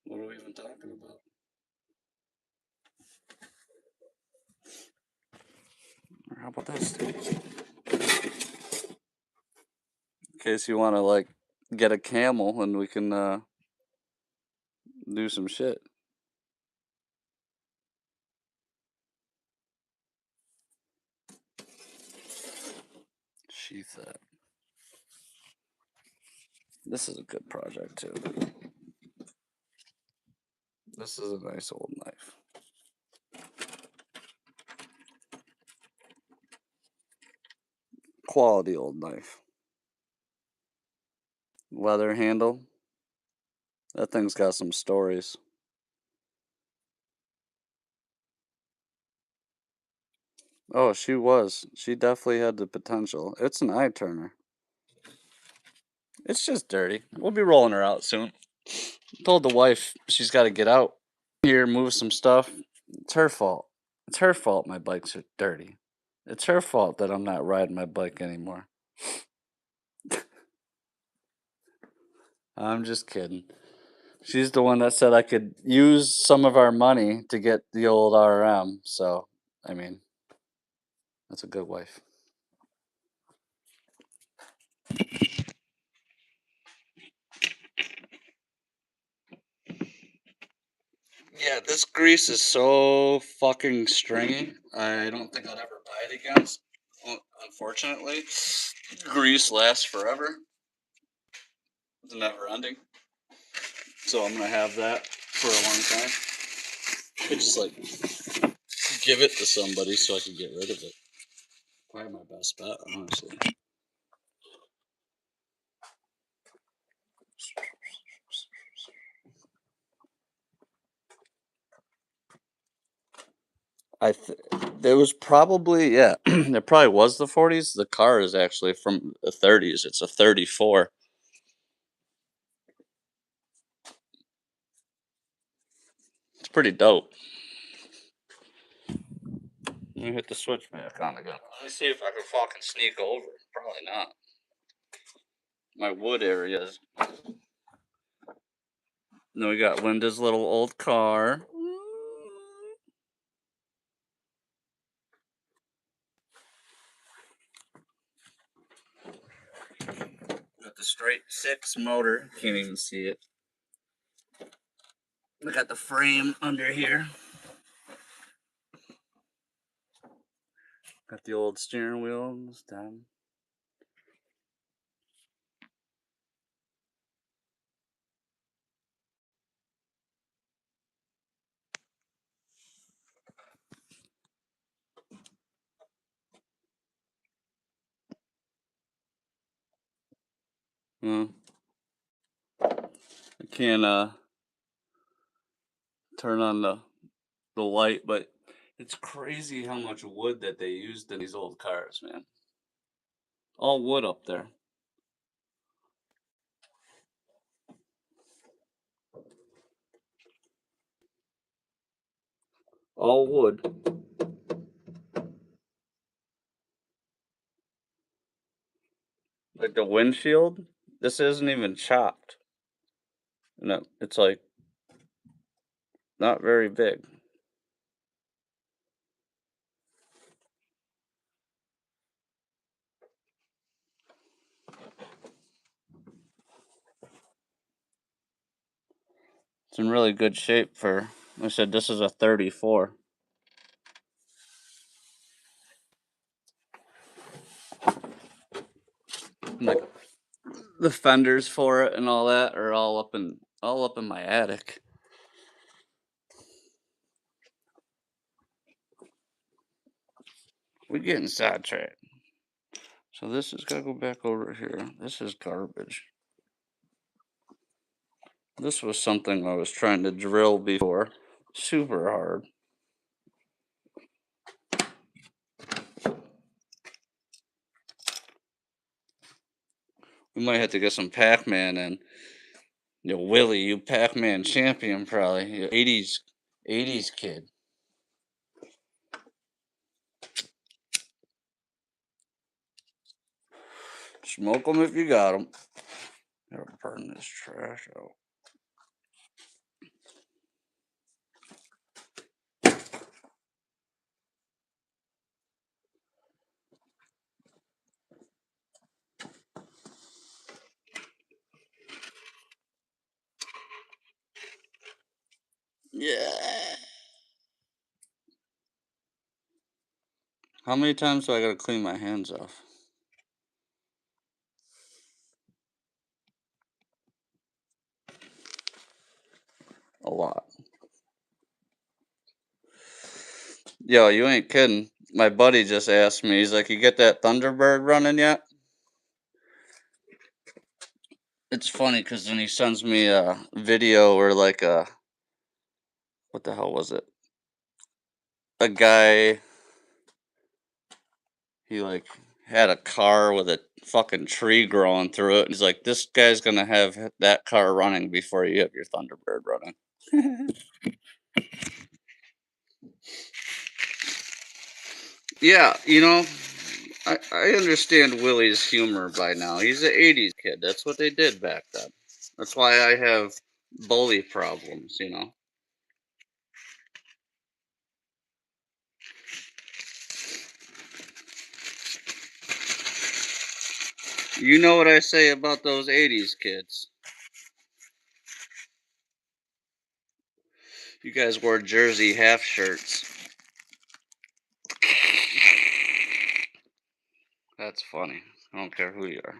What are we even talking about? Or how about this, dude? case you want to like get a camel and we can do some shit. Sheath that. This is a good project too. This is a nice old knife. Quality old knife. Leather handle. That thing's got some stories. Oh, she was. She definitely had the potential. It's an eye turner. It's just dirty. We'll be rolling her out soon. Told the wife she's got to get out here, move some stuff. It's her fault. It's her fault my bikes are dirty. It's her fault that I'm not riding my bike anymore. I'm just kidding. She's the one that said I could use some of our money to get the old RM. So, I mean, that's a good wife. Yeah, this grease is so fucking stringy. I don't think I'd ever buy it again. Unfortunately, grease lasts forever. It's never ending. So I'm gonna have that for a long time. I just like give it to somebody so I can get rid of it. Probably my best bet, honestly. There was probably it probably was the 40s. The car is actually from the 30s. It's a 34. It's pretty dope. Let me hit the switch back on again. Let me see if I can fucking sneak over. Probably not. My wood areas. Then we got Linda's little old car. Got the straight 6 motor. Can't even see it. We got the frame under here. Got the old steering wheel this time. I can't turn on the light, but it's crazy how much wood that they used in these old cars, man. All wood up there. All wood. Like the windshield, this isn't even chopped. No, it's like not very big. It's in really good shape for, I said this is a 34. Like the fenders for it and all that are all up in my attic. We're getting sidetracked. So this has got to go back over here. This is garbage. This was something I was trying to drill before. Super hard. We might have to get some Pac-Man in. You know, Willie, you Pac-Man champion probably. You 80s kid. Smoke them if you got them. Gotta burn this trash out. Yeah. How many times do I gotta clean my hands off? A lot. Yo, you ain't kidding. My buddy just asked me, he's like, you get that Thunderbird running yet? It's funny because then he sends me a video or like a, what the hell was it? A guy, he like had a car with a fucking tree growing through it. He's like, this guy's gonna have that car running before you have your Thunderbird running. Yeah, I understand Willie's humor by now. He's an 80s kid. That's what they did back then. That's why I have bully problems. You know what I say about those 80s kids. You guys wore jersey half shirts. That's funny. I don't care who you are.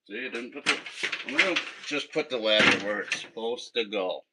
See, you didn't put the. I'm gonna just put the ladder where it's supposed to go.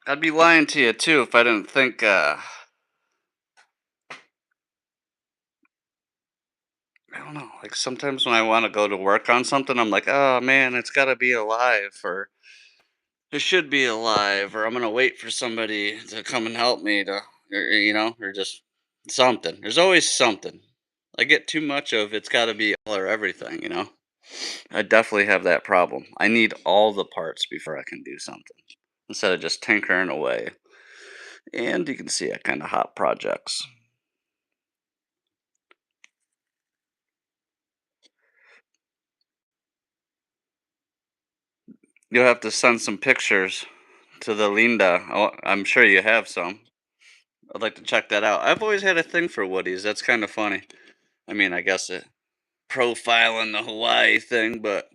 I'd be lying to you too if I didn't think. I don't know. Like sometimes when I want to go to work on something, I'm like, oh man, it's got to be alive, or it should be alive, or I'm gonna wait for somebody to come and help me or just something. There's always something. I get too much of it's got to be all or everything. I definitely have that problem. I need all the parts before I can do something instead of just tinkering away. And you can see I kind of hot projects. You'll have to send some pictures to the Linda. Oh, I'm sure you have some. I'd like to check that out. I've always had a thing for Woodies. That's kind of funny. I mean, I guess it profiling the Hawaii thing, but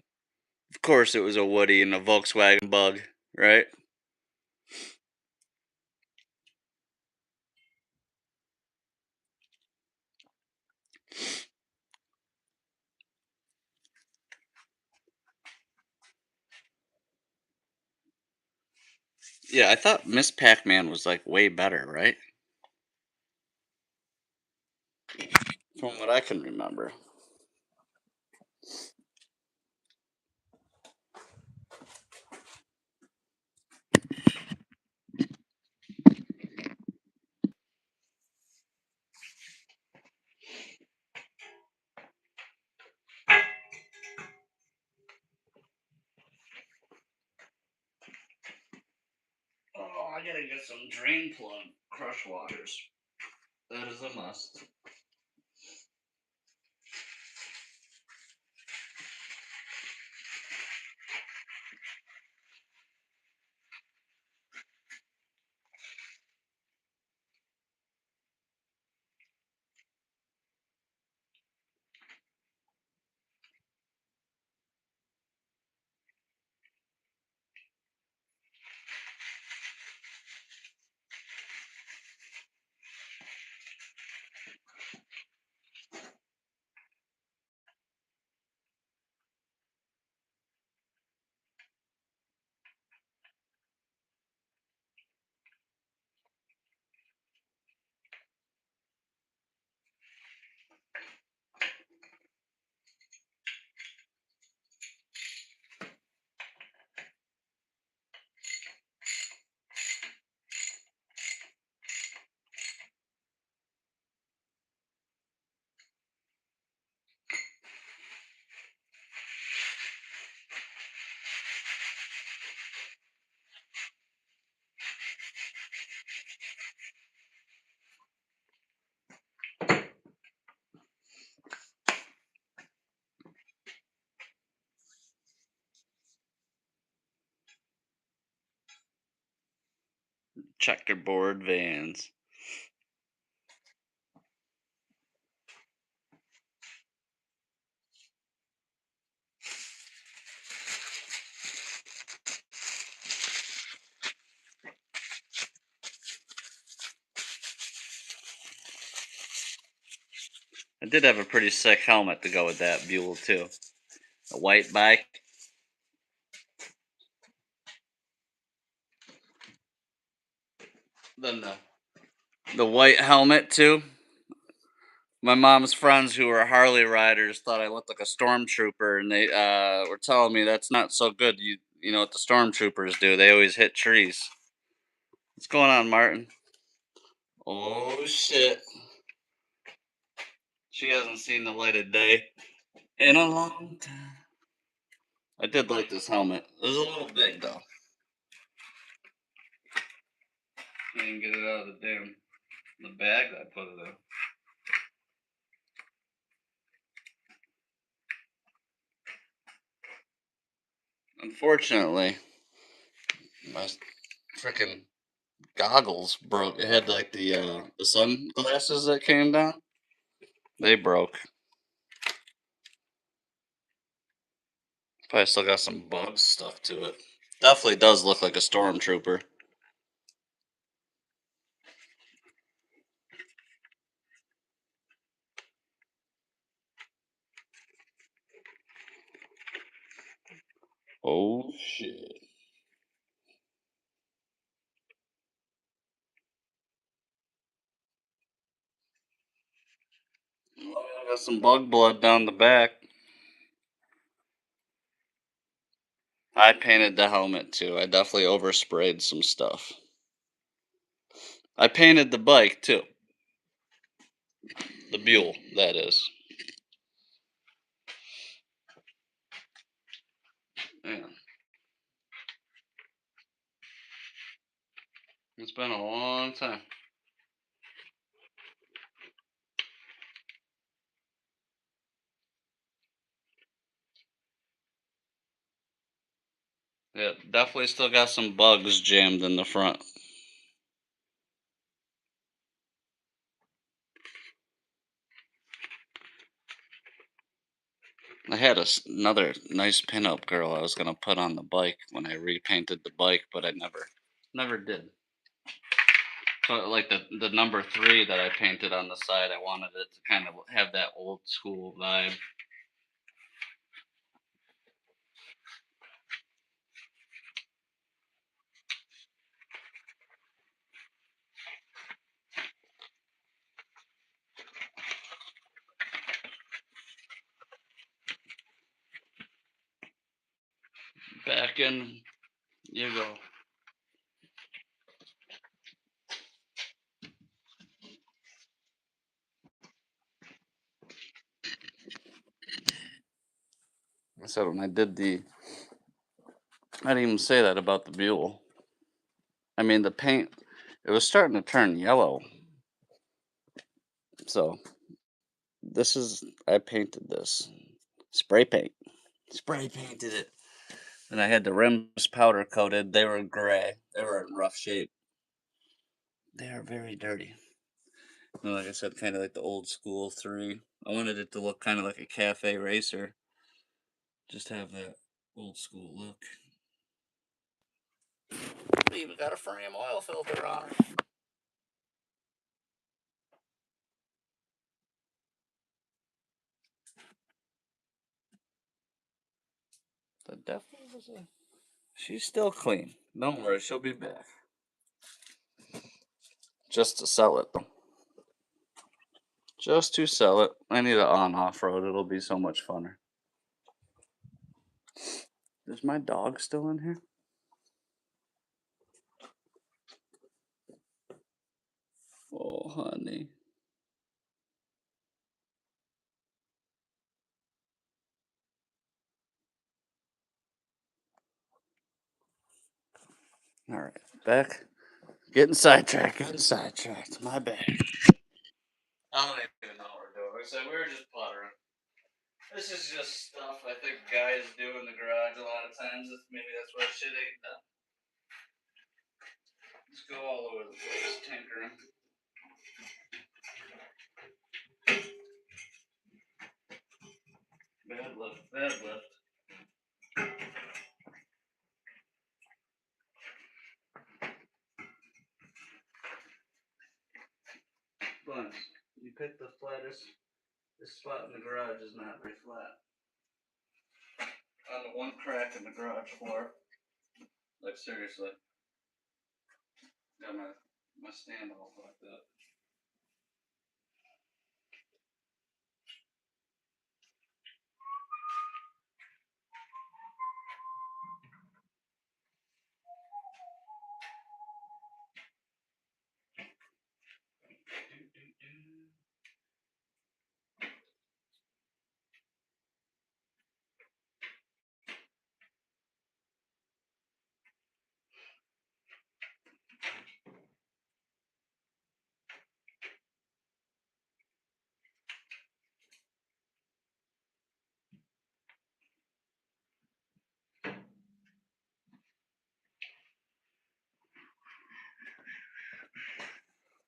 of course it was a Woody and a Volkswagen Bug, right? Yeah, I thought Miss Pac-Man was like way better, right? From what I can remember. Oh, I gotta get some drain plug crush washers. That is a must. Checkerboard Vans. I did have a pretty sick helmet to go with that Buell too. A white bike. Then the white helmet too. My mom's friends who were Harley riders thought I looked like a stormtrooper, and they were telling me that's not so good. You know what the stormtroopers do? They always hit trees. What's going on, Martin? Oh shit! She hasn't seen the light of day in a long time. I did like this helmet. It was a little big though. I didn't get it out of the bag that I put it in. Unfortunately, my freaking goggles broke. It had like the sunglasses that came down. They broke. Probably still got some bug stuff to it. Definitely does look like a stormtrooper. Oh shit. I got some bug blood down the back. I painted the helmet too. I definitely oversprayed some stuff. I painted the bike too. The Buell, that is. Yeah. It's been a long time. Yeah, definitely still got some bugs jammed in the front. I had another nice pinup girl I was gonna put on the bike when I repainted the bike, but I never did. So like the number 3 that I painted on the side, I wanted it to kind of have that old school vibe. Back in you go. I said when I did I didn't even say that about the Buell. I mean the paint, it was starting to turn yellow. So I painted this spray paint. Spray painted it. And I had the rims powder coated. They were gray. They were in rough shape. They are very dirty. And like I said, kind of like the old school 3. I wanted it to look kind of like a cafe racer. Just have that old school look. Even got a frame oil filter on it. The definitely was a. She's still clean. Don't worry, she'll be back. Just to sell it though. Just to sell it. I need it on off road. It'll be so much funner. Is my dog still in here? Oh, honey. All right, back. Getting sidetracked. Getting sidetracked. My bad. I don't even know what we're doing. We said we were just puttering. This is just stuff I think guys do in the garage a lot of times. Maybe that's why shit ain't done. Just go all over the place, tinkering. Bad lift, bad lift. Bunch, you picked the flattest. This spot in the garage is not very flat. On the one crack in the garage floor. Like seriously. Got my stand all fucked up.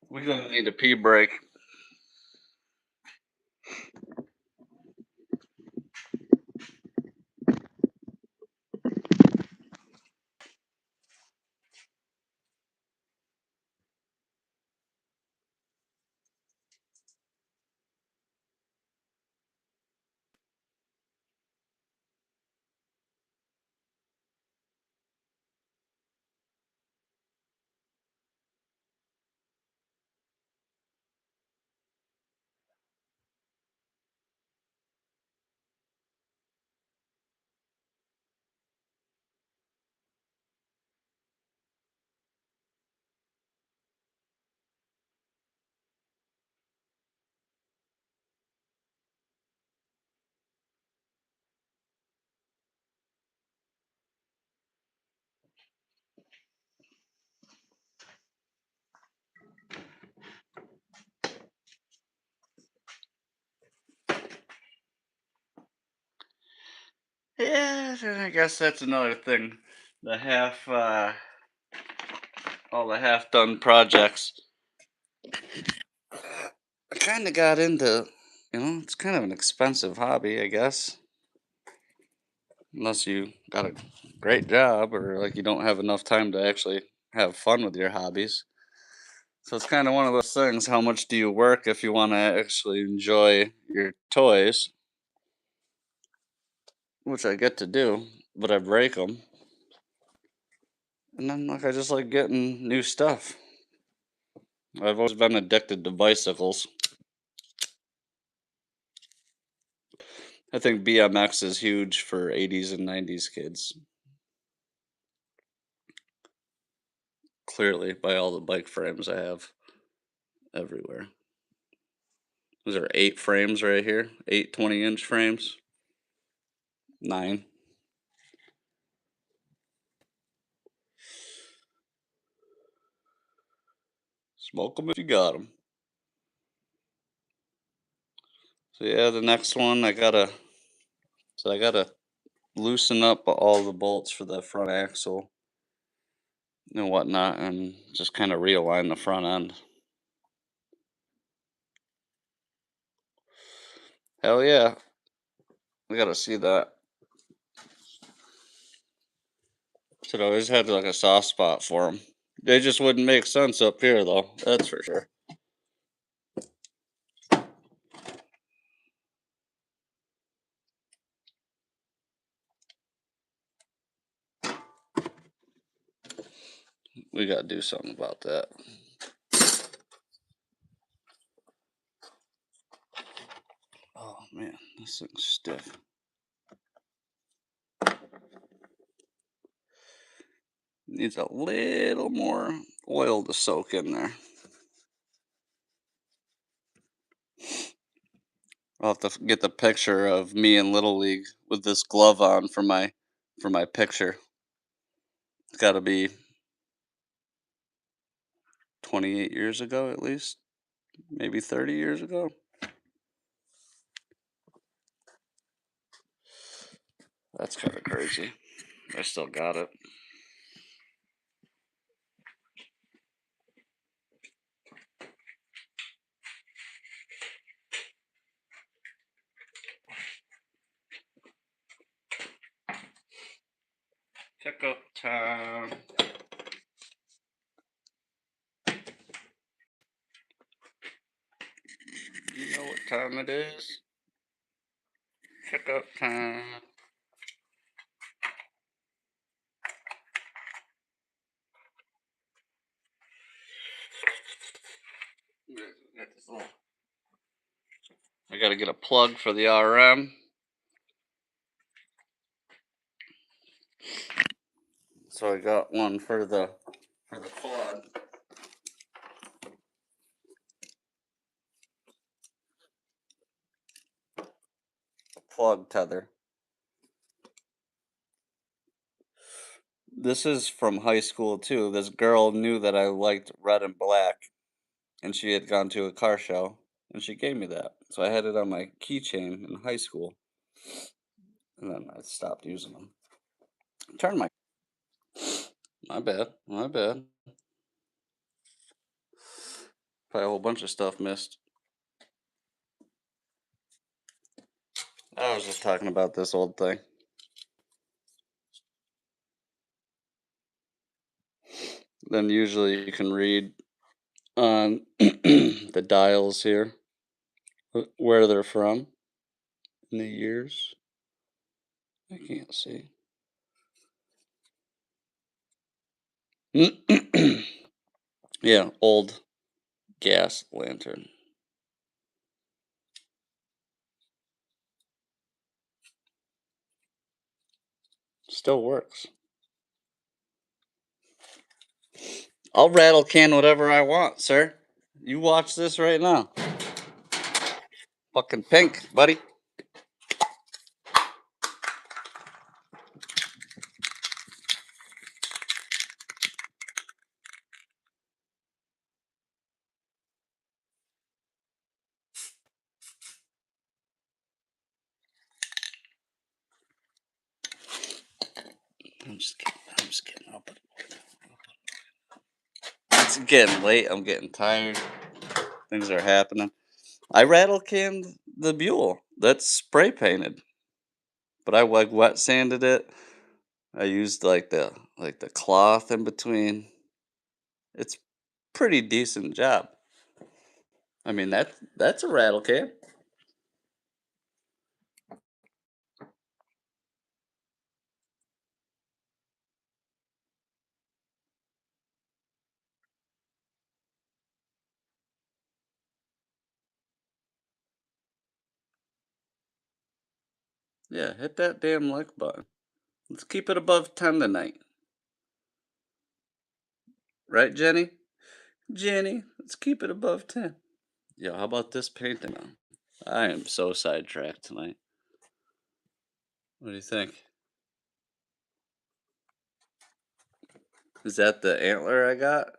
We're gonna need a pee break. Yeah, I guess that's another thing. The all the half done projects. I kind of got into, it's kind of an expensive hobby, I guess. Unless you got a great job or like you don't have enough time to actually have fun with your hobbies. So it's kind of one of those things. How much do you work if you want to actually enjoy your toys, which I get to do, but I break them. And then like I just like getting new stuff. I've always been addicted to bicycles. I think BMX is huge for 80s and 90s kids. Clearly, by all the bike frames I have everywhere. Those are 8 frames right here. 8 20-inch frames. 9. Smoke them if you got them. So yeah, the next one I gotta loosen up all the bolts for the front axle and whatnot, and just kind of realign the front end. Hell yeah, we gotta see that. Should always had like a soft spot for them. They just wouldn't make sense up here though. That's for sure. We gotta do something about that. Oh man, this thing's stiff. Needs a little more oil to soak in there. I'll have to get the picture of me in Little League with this glove on for my picture. It's got to be 28 years ago at least, maybe 30 years ago. That's kind of crazy. I still got it. time. You know what time it is? Checkup time. I gotta get a plug for the RM. So I got one for the quad. Plug tether. This is from high school too. This girl knew that I liked red and black, and she had gone to a car show, and she gave me that. So I had it on my keychain in high school, and then I stopped using them. Turn my bad, my bad. Probably a whole bunch of stuff missed. I was just talking about this old thing. Then usually you can read on the dials here where they're from in the years. I can't see. Yeah, old gas lantern. Still works. I'll rattle can whatever I want, sir. You watch this right now. Fucking pink, buddy. I'm just kidding. It's getting late. I'm getting tired. Things are happening. I rattle canned the Buell. That's spray painted, but I like wet sanded it. I used like the cloth in between. It's pretty decent job. I mean that's a rattle can. Yeah, hit that damn like button. Let's keep it above 10 tonight. Right, Jenny? Jenny, let's keep it above 10. Yo, how about this painting? I am so sidetracked tonight. What do you think? Is that the antler I got?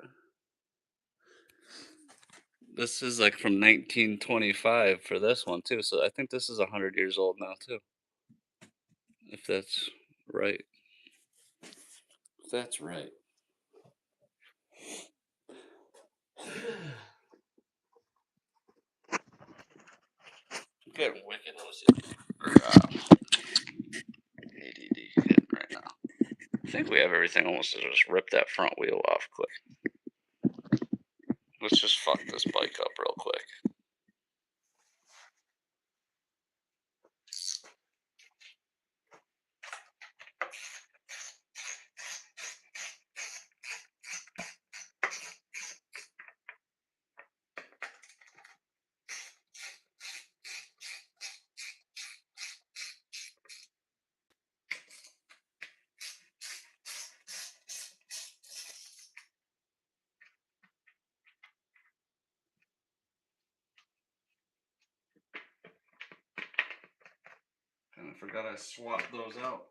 This is like from 1925 for this one too, so I think this is 100 years old now too. If that's right. If that's right. I'm getting wicked ADD getting right now. I think we have everything almost to just rip that front wheel off quick. Let's just fuck this bike up real quick. And I forgot I swapped those out.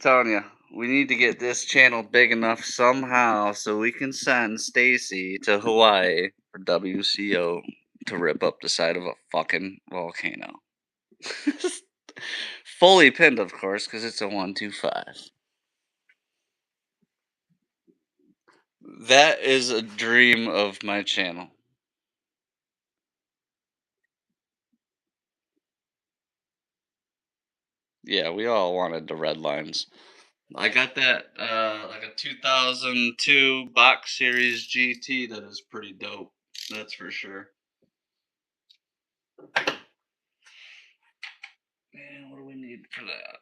telling you, we need to get this channel big enough somehow so we can send Stacy to Hawaii for WCO to rip up the side of a fucking volcano. Fully pinned, of course, because it's a 125. That is a dream of my channel. Yeah, we all wanted the red lines. I got that like a 2002 Box Series GT that is pretty dope. That's for sure. Man, what do we need for that?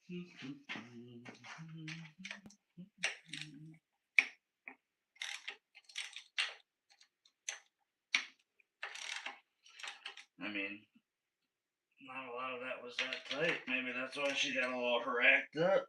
I mean, not a lot of that was that tight. Maybe that's why she got all racked up.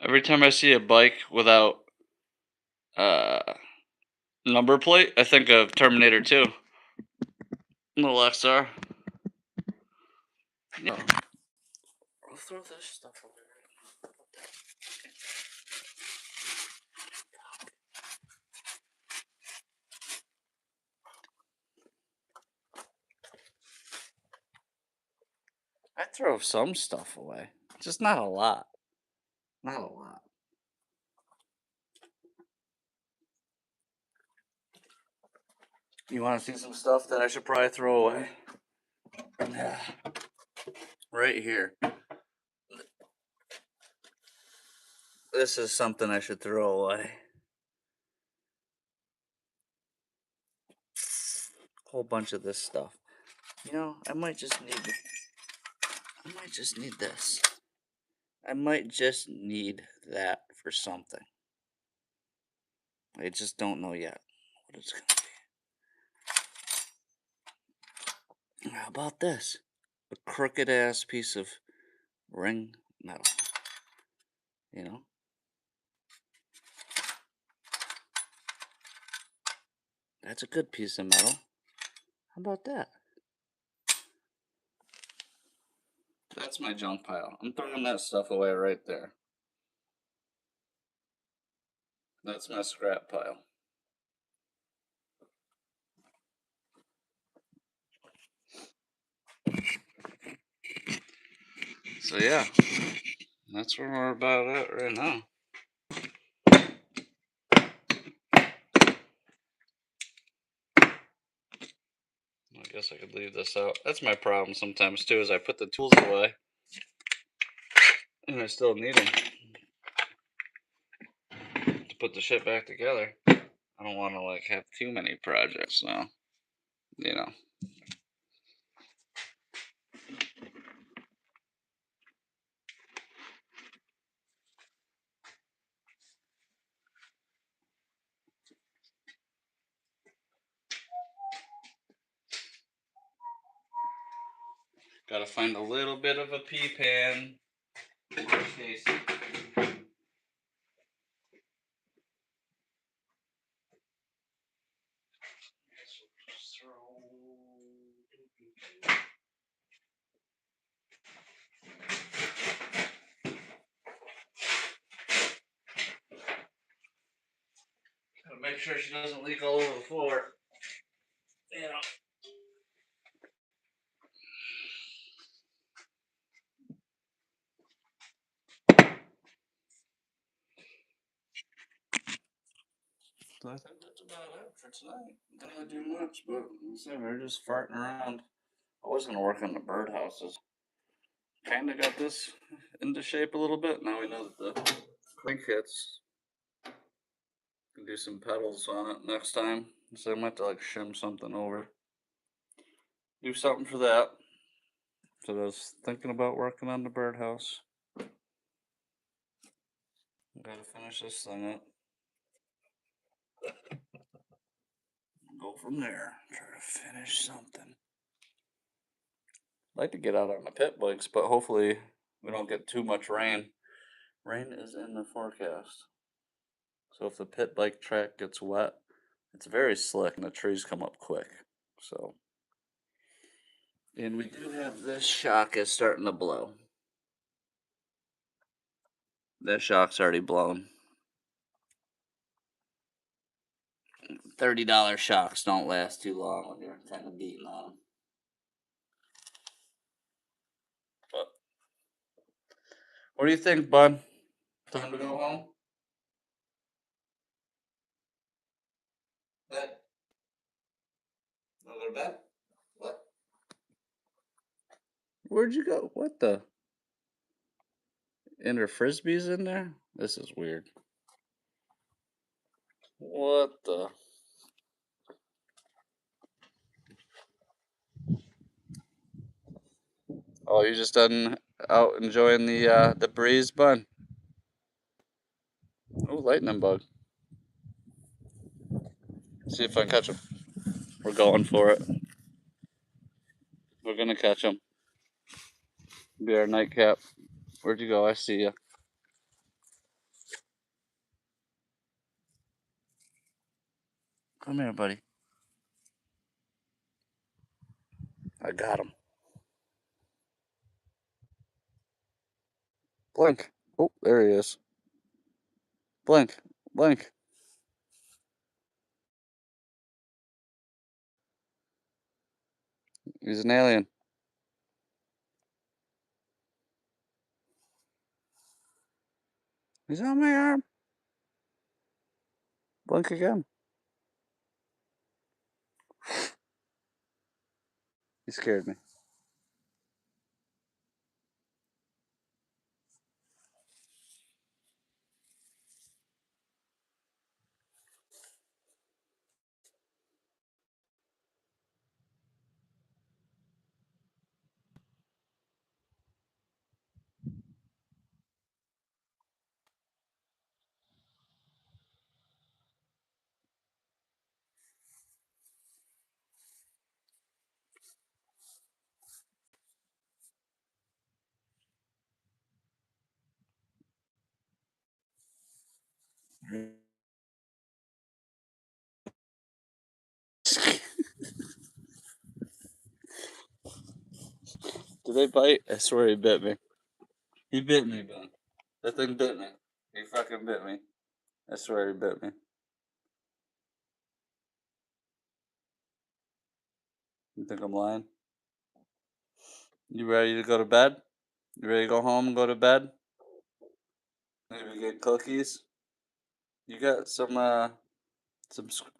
Every time I see a bike without number plate, I think of Terminator 2. Little XR. Yeah. I'll throw this stuff away. I throw some stuff away, just not a lot. Not a lot. You want to see some stuff that I should probably throw away? Yeah. Right here. This is something I should throw away. Whole bunch of this stuff. You know, I might just need this. I might just need that for something. I just don't know yet what it's gonna be. How about this? A crooked ass piece of ring metal. You know? That's a good piece of metal. How about that? That's my junk pile. I'm throwing that stuff away right there. That's my scrap pile. So yeah, that's where we're about at right now. I guess I could leave this out. That's my problem sometimes too, is I put the tools away and I still need them to put the shit back together. I don't want to like have too many projects now, you know. Gotta find a little bit of a pea pan. Worst case. Gotta make sure she doesn't leak all over the floor. You know. So I think that's about it for tonight. Didn't really do much, but we're just farting around. I was gonna work on the birdhouses. Kinda got this into shape a little bit. Now we know that the clink hits. Can do some pedals on it next time. So I might have to like shim something over. Do something for that. So I was thinking about working on the birdhouse. Gotta finish this thing up. Go from there. Try to finish something. I'd like to get out on the pit bikes, but hopefully we don't get too much rain. Rain is in the forecast. So if the pit bike track gets wet, it's very slick and the trees come up quick. So, and we do have this shock is starting to blow. That shock's already blown. $30 shocks don't last too long when you're kind of beating on them. But what do you think, bud? Time to go home? Bed. Wanna go to bed? What? Where'd you go? What the? And her frisbees in there? This is weird. What the? Oh, you just done out enjoying the breeze, bud? Oh, lightning bug. See if I can catch him. We're going for it. We're gonna catch him. Be our nightcap. Where'd you go? I see you. Come here, buddy. I got him. Blink. Oh, there he is. Blink. Blink. He's an alien. He's on my arm. Blink again. He scared me. Did they bite? I swear he bit me. He bit me, man. That thing bit me. He fucking bit me. I swear he bit me. You think I'm lying? You ready to go to bed? You ready to go home and go to bed? Maybe get cookies? You got some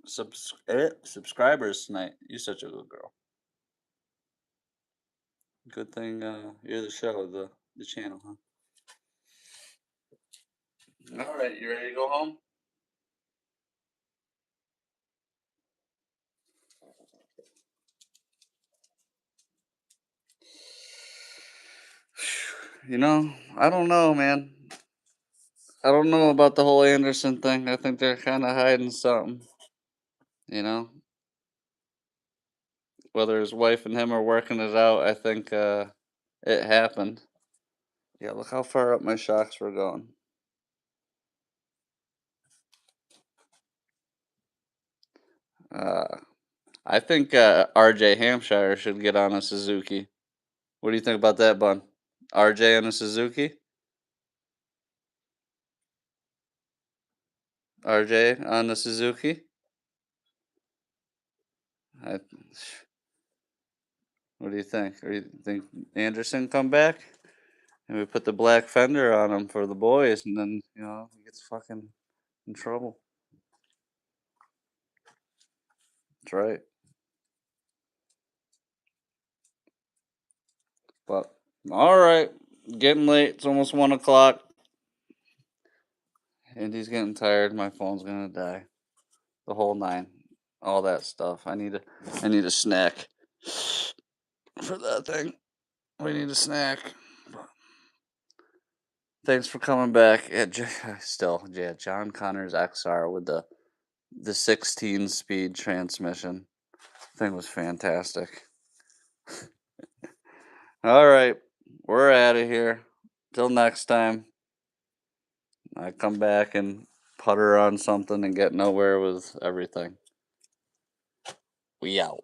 subscribers tonight. You're such a good girl. Good thing you're the show, the channel, huh? All right, you ready to go home? I don't know, man. I don't know about the whole Anderson thing. I think they're kind of hiding something. You know, whether his wife and him are working it out, I think it happened. Yeah, look how far up my shocks were going. Uh, I think RJ Hampshire should get on a Suzuki. What do you think about that, Bun? RJ on a Suzuki? RJ on the Suzuki? I, what do you think? Or you think Anderson come back? And we put the black fender on him for the boys, and then, he gets fucking in trouble. That's right. But, all right. Getting late. It's almost 1 o'clock. And he's getting tired. My phone's going to die. The whole nine. All that stuff. I need a snack for that thing. We need a snack. Thanks for coming back. Yeah, John Connor's XR with the 16 speed transmission. Thing was fantastic. All right, we're out of here. Till next time, I come back and putter on something and get nowhere with everything. We out.